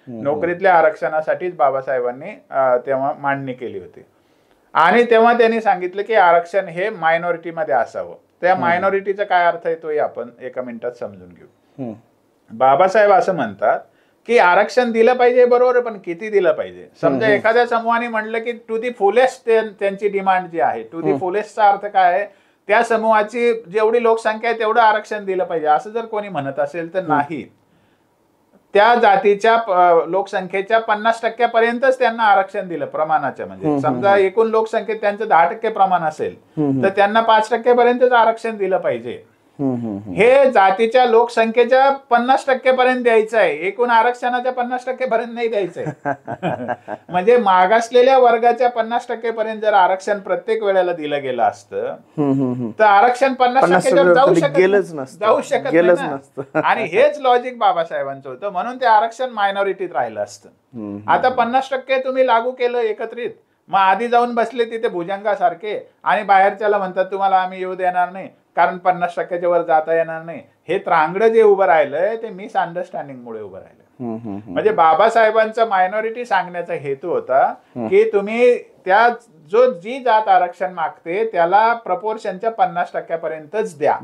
नोकरीतल्या आरक्षणासाठीच बाबासाहेबांनी तेव्हा मांडणी केली होती. आणि तेव्हा त्यांनी सांगितलं की आरक्षण हे मायनॉरिटीमध्ये असावं. त्या मायनॉरिटीचा काय अर्थ आहे तोही आपण एका मिनिटात समजून घेऊ. बाबासाहेब असं म्हणतात की आरक्षण दिलं पाहिजे, बरोबर, पण किती दिलं पाहिजे? समजा एखाद्या समूहाने म्हणलं की टू दी फुलेस्ट त्यांची डिमांड जी आहे, टू दी फुलेस्टचा अर्थ काय आहे? त्या समूहाची जेवढी लोकसंख्या आहे तेवढं आरक्षण दिलं पाहिजे असं जर कोणी म्हणत असेल तर नाही. त्या जातीच्या लोकसंख्येच्या 50% पर्यंतच त्यांना आरक्षण दिलं प्रमाणाच्या. म्हणजे समजा एकूण लोकसंख्येत त्यांचं 10% प्रमाण असेल तर त्यांना 5% पर्यंतच आरक्षण दिलं पाहिजे. हे जातीच्या लोकसंख्येच्या 50% पर्यंत द्यायचं आहे, एकूण आरक्षणाच्या 50% पर्यंत नाही द्यायचंय. म्हणजे मागासलेल्या वर्गाच्या 50% पर्यंत जर आरक्षण प्रत्येक वेळेला दिलं गेलं असतं तर आरक्षण 50% जाऊ शकत नाही. आणि हेच लॉजिक बाबासाहेबांचं होतं, म्हणून ते आरक्षण मायनॉरिटीत राहिलं असतं. आता 50% तुम्ही लागू केलं एकत्रित, मग आधी जाऊन बसले तिथे भुजंगासारखे आणि बाहेरच्याला म्हणतात तुम्हाला आम्ही येऊ देणार नाही. कारण 50%च्या वर जाता येणार नाही. हे त्रांगडं जे उभं राहिलंय ते मिसअंडरस्टँडिंग मुळे उभं राहिलंय. म्हणजे बाबासाहेबांचा मायनॉरिटी सांगण्याचा हेतू होता की तुम्ही त्या जी जात आरक्षण मागते त्याला प्रपोर्शनच्या 50%पर्यंतच द्या.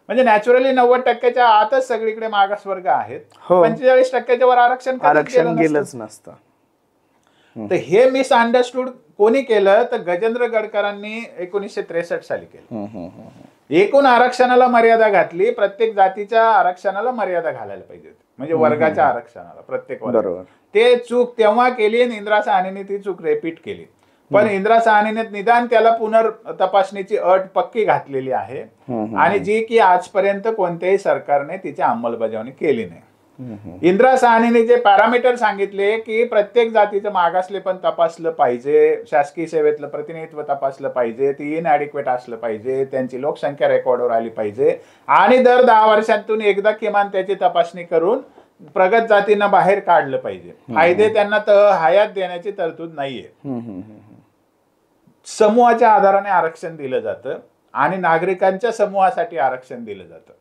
म्हणजे नॅचरली 90%च्या आतच सगळीकडे मागासवर्ग आहेत. 45%च्या वर आरक्षण गेलंच नसतं. तर हे मिसअंडरस्टूड कोणी केलं तर गजेंद्र गडकरांनी 1963 साली केलं. एकूण आरक्षणाला मर्यादा घातली, प्रत्येक जातीच्या आरक्षणाला मर्यादा घालायला पाहिजे, म्हणजे वर्गाच्या आरक्षणाला प्रत्येक वर्ग. ते चूक तेव्हा केली आणि इंदिरा साहनीने ती चूक रिपीट केली. पण इंदिरा साहनीने निदान त्याला पुनर्तपासणीची अट पक्की घातलेली आहे आणि जी की आजपर्यंत कोणत्याही सरकारने तिची अंमलबजावणी केली नाही. इंदिरा साहनीने जे पॅरामीटर सांगितले की प्रत्येक जातीचं मागासले पण तपासलं पाहिजे, शासकीय सेवेतलं प्रतिनिधित्व तपासलं पाहिजे, ती इनॲडिक्वेट असलं पाहिजे, त्यांची लोकसंख्या रेकॉर्डवर आली पाहिजे आणि दर 10 वर्षांतून एकदा किमान त्याची तपासणी करून प्रगत जातींना बाहेर काढलं पाहिजे. फायदे त्यांना हयात देण्याची तरतूद नाहीये. समूहाच्या आधाराने आरक्षण दिलं जातं आणि नागरिकांच्या समूहासाठी आरक्षण दिलं जातं.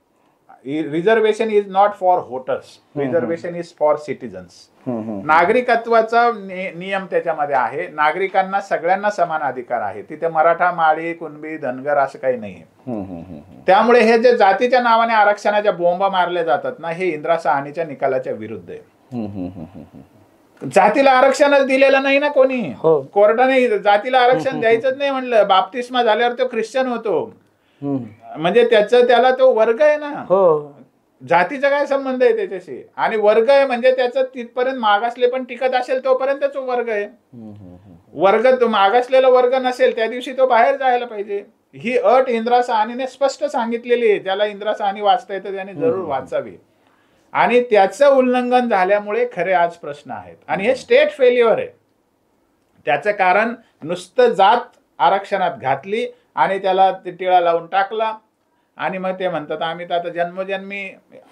Reservation is not for voters, reservation is for citizens. नागरिकत्वाचा नियम त्याच्यामध्ये आहे. नागरिकांना सगळ्यांना समान अधिकार आहे. तिथे मराठा, माळी, कुणबी, धनगर असं काही नाहीये. त्यामुळे हे जे जातीच्या नावाने आरक्षणाच्या बोंबा मारल्या जातात ना, हे इंदिरा साहनीच्या निकालाच्या विरुद्ध आहे. जातीला आरक्षणच दिलेलं नाही ना कोणी. कोर्टाने जातीला आरक्षण द्यायचंच नाही म्हणलं. बाप्तिस्मा झाल्यावर तो ख्रिश्चन होतो, म्हणजे त्याला तो वर्ग आहे ना. जातीचा काय संबंध आहे त्याच्याशी? आणि वर्ग आहे म्हणजे त्याचं तिथपर्यंत मागासले पण टिकत असेल तोपर्यंत तो वर्ग आहे. वर्ग मागासलेला वर्ग नसेल त्या दिवशी तो बाहेर जायला पाहिजे. ही अट इंदिरा साहनीने स्पष्ट सांगितलेली आहे. ज्याला इंदिरा साहनी वाचता येतं त्याने जरूर वाचावी. आणि त्याचं उल्लंघन झाल्यामुळे खरे आज प्रश्न आहेत आणि हे स्टेट फेल्युअर आहे. त्याचं कारण नुसतं जात आरक्षणात घातली आणि त्याला टिळा लावून टाकला आणि मग ते म्हणतात आम्ही तर आता जन्मोजन्मी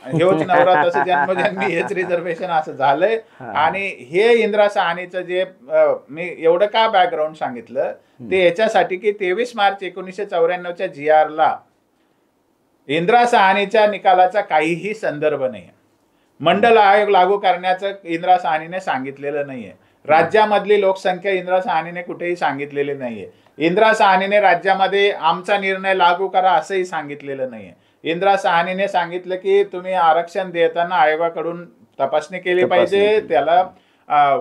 हेच नवरा तसं जन्मोजन्मी हेच रिझर्वेशन असं झालंय. आणि हे इंदिरा साहनीचं जे मी एवढं का बॅकग्राऊंड सांगितलं ते याच्यासाठी की 23 मार्च 1994च्या GR ला इंदिरा साहनीच्या निकालाचा काहीही संदर्भ नाही. मंडल आयोग लागू करण्याचं इंदिरा साहनीने सांगितलेलं नाहीये. राज्यामधली लोकसंख्या इंदिरा साहनीने कुठेही सांगितलेली नाहीये. इंदिरा साहनीने राज्यामध्ये आमचा निर्णय लागू करा असंही सांगितलेलं नाहीये. इंदिरा साहनीने सांगितलं की तुम्ही आरक्षण देताना आयोगाकडून तपासणी केली पाहिजे. त्याला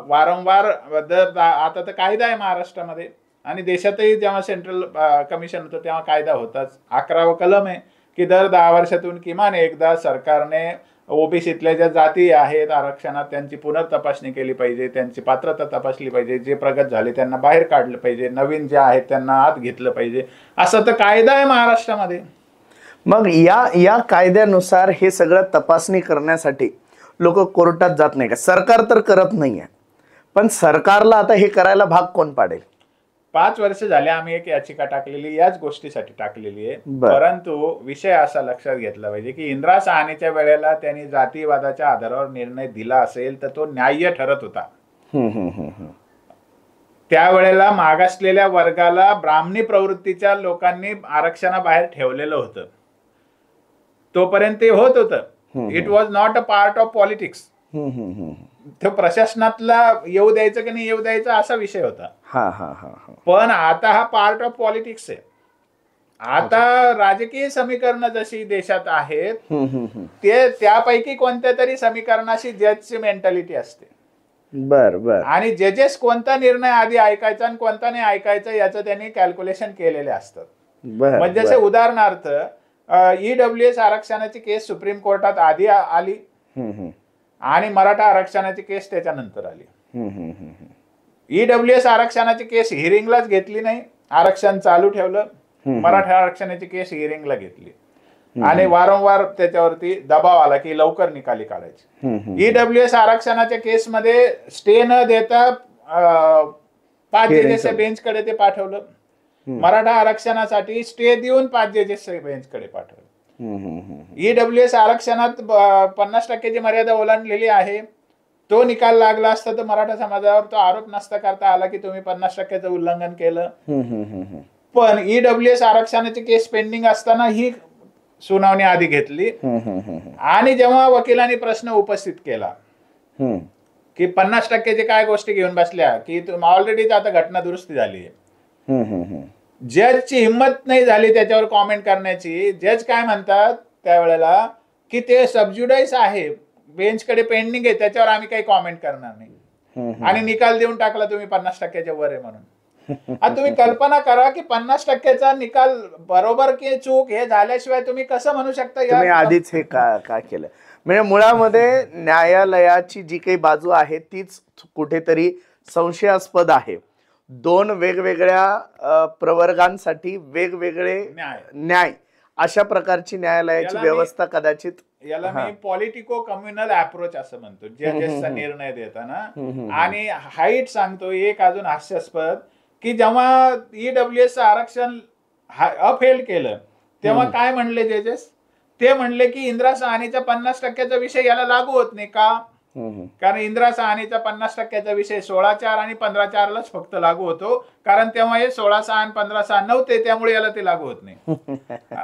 वारंवार आता तर कायदा आहे महाराष्ट्रामध्ये आणि देशातही जेव्हा सेंट्रल कमिशन होतं तेव्हा कायदा होताच. 11वं कलम आहे की दर 10 वर्षातून किमान एकदा सरकारने ओबीसीतल्या ज्या जाती आहेत आरक्षणात त्यांची पुनर्तपासणी केली पाहिजे, त्यांची पात्रता तपासली पाहिजे, जे प्रगत झाले त्यांना बाहेर काढलं पाहिजे, नवीन जे आहेत त्यांना आत घेतलं पाहिजे, असं तर कायदा आहे महाराष्ट्रामध्ये. मग या कायद्यानुसार हे सगळं तपासणी करण्यासाठी लोक कोर्टात जात नाही का? सरकार तर करत नाहीये, पण सरकारला आता हे करायला भाग कोण पाडेल? 5 वर्ष झाले आम्ही एक याचिका टाकलेली, याच गोष्टीसाठी टाकलेली आहे. परंतु विषय असा लक्षात घेतला पाहिजे की इंदिरा साहनीच्या वेळेला त्यांनी जातीवादाच्या आधारावर निर्णय दिला असेल तर तो न्याय्य ठरत होता. त्यावेळेला मागासलेल्या वर्गाला ब्राह्मणी प्रवृत्तीच्या लोकांनी आरक्षणाबाहेर ठेवलेलं होतं. तोपर्यंत ते होत होतं. It was not a part of politics. तो प्रशासनातला येऊ द्यायचं की नाही येऊ द्यायचं असा विषय होता. पण आता हा पार्ट ऑफ पॉलिटिक्स आहे. आता राजकीय समीकरण जशी देशात आहेत ते त्यापैकी कोणत्या तरी समीकरणाशी जजची मेंटॅलिटी असते. बर. आणि जजेस कोणता निर्णय आधी ऐकायचा आणि कोणता नाही ऐकायचा याचं त्यांनी कॅल्क्युलेशन केलेले असतात. म्हणजे जसे उदाहरणार्थ EWS आरक्षणाची केस सुप्रीम कोर्टात आधी आली आणि मराठा आरक्षणाची केस त्याच्यानंतर आली. EWS आरक्षणाची केस हिअरिंगलाच घेतली नाही, आरक्षण चालू ठेवलं. मराठा आरक्षणाची केस हिअरिंगला घेतली आणि वारंवार त्याच्यावरती दबाव आला की लवकर निकाली काढायची. EWS आरक्षणाच्या केसमध्ये स्टे न देता 5 जजेसच्या बेंचकडे ते पाठवलं. मराठा आरक्षणासाठी स्टे देऊन 5 जजेसच्या बेंचकडे पाठवलं. EWS आरक्षणात 50%ची मर्यादा ओलांडलेली आहे. तो निकाल लागला असता तर मराठा समाजावर तो आरोप नसता करता आला की तुम्ही 50%चं उल्लंघन केलं. पण EWS आरक्षणाची केस पेंडिंग असताना ही सुनावणी आधी घेतली आणि जेव्हा वकिलांनी प्रश्न उपस्थित केला की 50%ची काय गोष्टी घेऊन बसल्या की ऑलरेडी आता घटना दुरुस्ती झाली आहे, जजची हिंमत नाही झाली त्याच्यावर कॉमेंट करण्याची. जज काय म्हणतात त्यावेळेला की ते सबज्युडाइस आहे, बेंचकडे पेंडिंग आहे, त्याच्यावर आम्ही काही कॉमेंट करणार नाही, आणि निकाल देऊन टाकला तुम्ही 50%च्या वर आहे म्हणून. आता तुम्ही कल्पना करा की 50%चा निकाल बरोबर की चूक हे झाल्याशिवाय तुम्ही कसं म्हणू शकता तुम्ही आधीच हे का केलं. म्हणजे मुळामध्ये न्यायालयाची जी काही बाजू आहे तीच कुठेतरी संशयास्पद आहे. दोन वेगवेगळ्या प्रवर्गांसाठी वेगवेगळे न्याय, अशा प्रकारची न्यायालयाची व्यवस्था कदाचित याला मी पॉलिटिको कम्युनल अप्रोच असं म्हणतो जजेसचा निर्णय देताना. आणि हाईट सांगतो एक अजून हास्यास्पद की जेव्हा ईडब्ल्यूएस आरक्षण अफेल केलं तेव्हा काय म्हणले जजेस, ते म्हणले की इंदिरा साहनीचा 50%चा विषय याला लागू होत नाही का, कारण इंदिरा साहनीचा 50%चा विषय 16(4) आणि 15(4) लाच फक्त लागू होतो, कारण तेव्हा हे 16(6) आणि 15(6) नव्हते, त्यामुळे याला ते लागू होत नाही.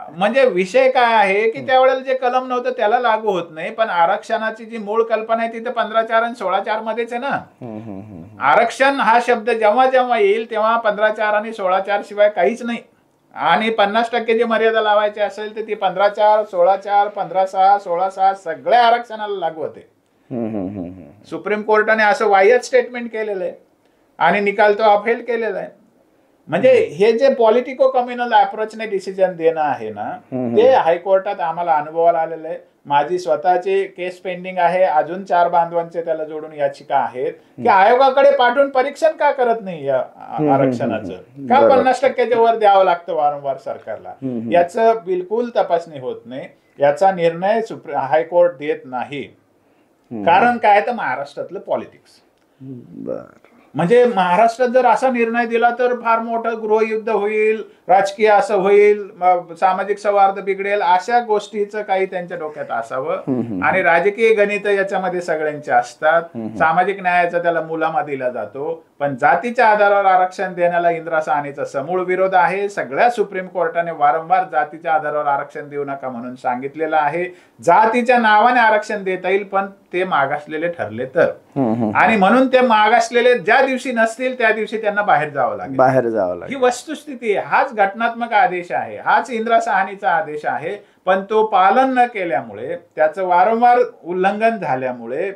म्हणजे विषय काय आहे की त्यावेळेला जे कलम नव्हतं त्याला लागू होत नाही, पण आरक्षणाची जी मूळ कल्पना आहे तिथे 15(4) आणि 16(4) मध्येच आहे ना. आरक्षण हा शब्द जेव्हा जेव्हा येईल तेव्हा 15(4) आणि 16(4) शिवाय काहीच नाही. आणि 50%ची मर्यादा लावायची असेल तर ती 15(4), 16(4), 15(6), 16(6) सगळ्या आरक्षणाला लागू होते. सुप्रीम कोर्टाने असं वाह्यात स्टेटमेंट केलेलं आहे आणि निकाल तो अफेल केलेला आहे. म्हणजे हे जे पॉलिटिको कम्युनल अप्रोचने डिसिजन देणं आहे ना, ते हायकोर्टात आम्हाला अनुभवाला आलेलं आहे. माझी स्वतःची केस पेंडिंग आहे, अजून 4 बांधवांचे त्याला जोडून याचिका आहेत की आयोगाकडे पाठवून परीक्षण का करत नाही या आरक्षणाचं, का 50%च्या वर द्यावं लागतं वारंवार सरकारला, याचं बिलकुल तपासणी होत नाही. याचा निर्णय हायकोर्ट देत नाही. कारण काय तर महाराष्ट्रातलं पॉलिटिक्स. म्हणजे महाराष्ट्रात जर असा निर्णय दिला तर फार मोठं गृहयुद्ध होईल, राजकीय असं होईल, सामाजिक सौहार्द बिघडेल, अशा गोष्टीचं काही त्यांच्या डोक्यात असावं. आणि राजकीय गणित याच्यामध्ये सगळ्यांचे असतात. सामाजिक न्यायाचा त्याला मुलामा दिला जातो, पण जातीच्या आधारावर आरक्षण देण्याला इंदिरा साहनीचा समूळ विरोध आहे. सगळ्या सुप्रीम कोर्टाने वारंवार जातीच्या आधारावर आरक्षण देऊ नका म्हणून सांगितलेलं आहे. जातीच्या नावाने आरक्षण देता येईल, पण ते मागासलेले ठरले तर. आणि म्हणून ते मागासलेले ज्या दिवशी नसतील त्या दिवशी त्यांना बाहेर जावं लागेल. ही वस्तुस्थिती आहे. हाच घटनात्मक आदेश आहे, हाच इंदिरा साहनीचा आदेश आहे. पण तो पालन न केल्यामुळे, त्याचं वारंवार उल्लंघन झाल्यामुळे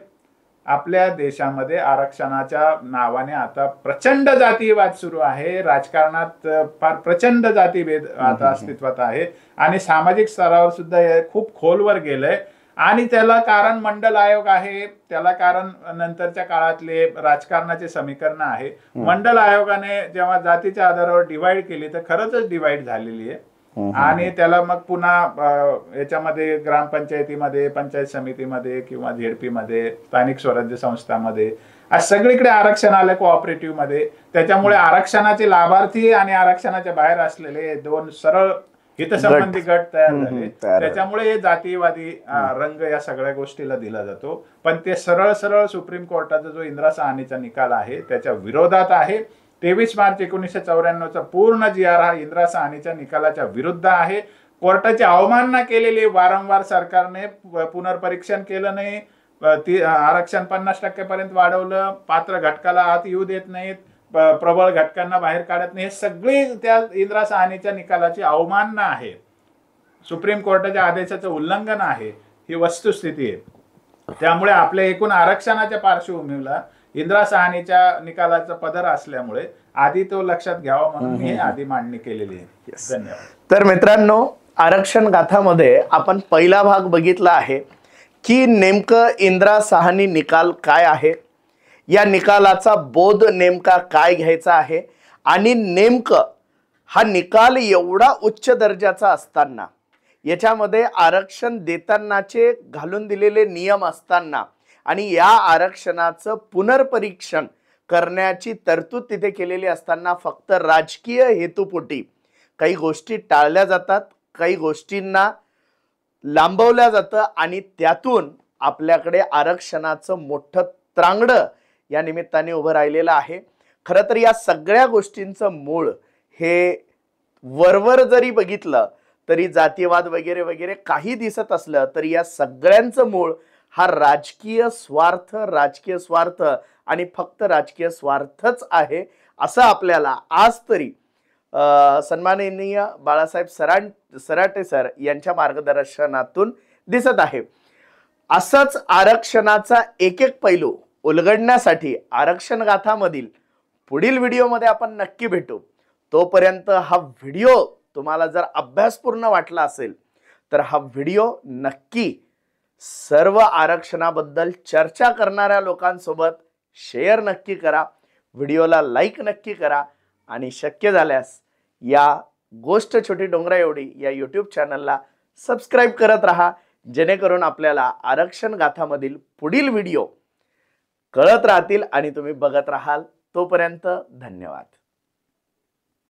आपल्या देशामध्ये आरक्षणाच्या नावाने आता प्रचंड जातीयवाद सुरू आहे. राजकारणात फार प्रचंड जातीभेद आता अस्तित्वात आहे आणि सामाजिक स्तरावर सुद्धा हे खूप खोलवर गेलंय. आणि त्याला कारण मंडल आयोग आहे, त्याला कारण नंतरच्या काळातले राजकारणाचे समीकरण आहे. मंडल आयोगाने जेव्हा जातीच्या आधारावर डिवाइड केली तर खरंच डिवाइड झालेली आहे. आणि त्याला मग पुन्हा याच्यामध्ये ग्रामपंचायतीमध्ये, पंचायत समितीमध्ये किंवा झेडपी मध्ये, स्थानिक स्वराज्य संस्थांमध्ये सगळीकडे आरक्षण आलं कोऑपरेटिव्ह मध्ये. त्याच्यामुळे आरक्षणाचे लाभार्थी आणि आरक्षणाच्या बाहेर असलेले दोन सरळ हितसंबंधी गट तयार झाले. त्याच्यामुळे हे जातीयवादी रंग या सगळ्या गोष्टीला दिला जातो. पण ते सरळ सरळ सुप्रीम कोर्टाचा जो इंदिरा साहनीचा निकाल आहे त्याच्या विरोधात आहे. 23 मार्च 1994चा पूर्ण GR हा इंदिरा साहनीच्या निकालाच्या विरुद्ध आहे. कोर्टाची अवमानना केलेली, वारंवार सरकारने पुनर्परीक्षण केलं नाही, आरक्षण 50% पर्यंत वाढवलं, पात्र घटकाला आत येऊ देत नाहीत, प्रबळ घटकांना बाहेर काढत नाही, हे सगळी त्या इंदिरा साहनीच्या निकालाची अवमानना आहे, सुप्रीम कोर्टाच्या आदेशाचं उल्लंघन आहे. ही वस्तुस्थिती आहे. त्यामुळे आपल्या एकूण आरक्षणाच्या पार्श्वभूमीला इंदिरा साहनीच्या निकालाचा पदर असल्यामुळे आधी तो लक्षात घ्यावा म्हणून मी आधी मांडणी केलेली आहे. धन्यवाद. तर मित्रांनो, आरक्षण गाथामध्ये आपण पहिला भाग बघितला आहे की नेमकं इंदिरा साहनी निकाल काय आहे, या निकालाचा बोध नेमका काय घ्यायचा आहे, आणि नेमकं हा निकाल एवढा उच्च दर्जाचा असताना, याच्यामध्ये आरक्षण देतानाचे घालून दिलेले नियम असताना आणि या आरक्षणाचं पुनर्परीक्षण करण्याची तरतूद तिथे केलेली असताना फक्त राजकीय हेतुपोटी काही गोष्टी टाळल्या जातात, काही गोष्टींना लांबवल्या जातं आणि त्यातून आपल्याकडे आरक्षणाचं मोठं त्रांगडं या निमित्ताने उभं राहिलेलं आहे. खरं तर या सगळ्या गोष्टींचं मूळ हे वरवर जरी बघितलं तरी जातीयवाद वगैरे वगैरे काही दिसत असलं तरी या सगळ्यांचं मूळ हा राजकीय स्वार्थ आणि फक्त राजकीय स्वार्थच आहे, असं आपल्याला आज तरी सन्माननीय बाळासाहेब सराटे सर यांच्या मार्गदर्शनातून दिसत आहे. असंच आरक्षणाचा एक एक पैलू उलगडण्यासाठी आरक्षण गाथामधील पुढील व्हिडिओमध्ये आपण नक्की भेटू. तोपर्यंत हा व्हिडिओ तुम्हाला जर अभ्यासपूर्ण वाटला असेल तर हा व्हिडिओ नक्की सर्व आरक्षणाबद्दल चर्चा करणाऱ्या लोकांसोबत शेअर नक्की करा, व्हिडिओला लाईक नक्की करा आणि शक्य झाल्यास या गोष्ट छोटी डोंगरा एवढी या यूट्यूब चॅनलला सबस्क्राईब करत राहा, जेणेकरून आपल्याला आरक्षण गाथामधील पुढील व्हिडिओ कळत राहतील आणि तुम्ही बघत राहाल. तोपर्यंत धन्यवाद.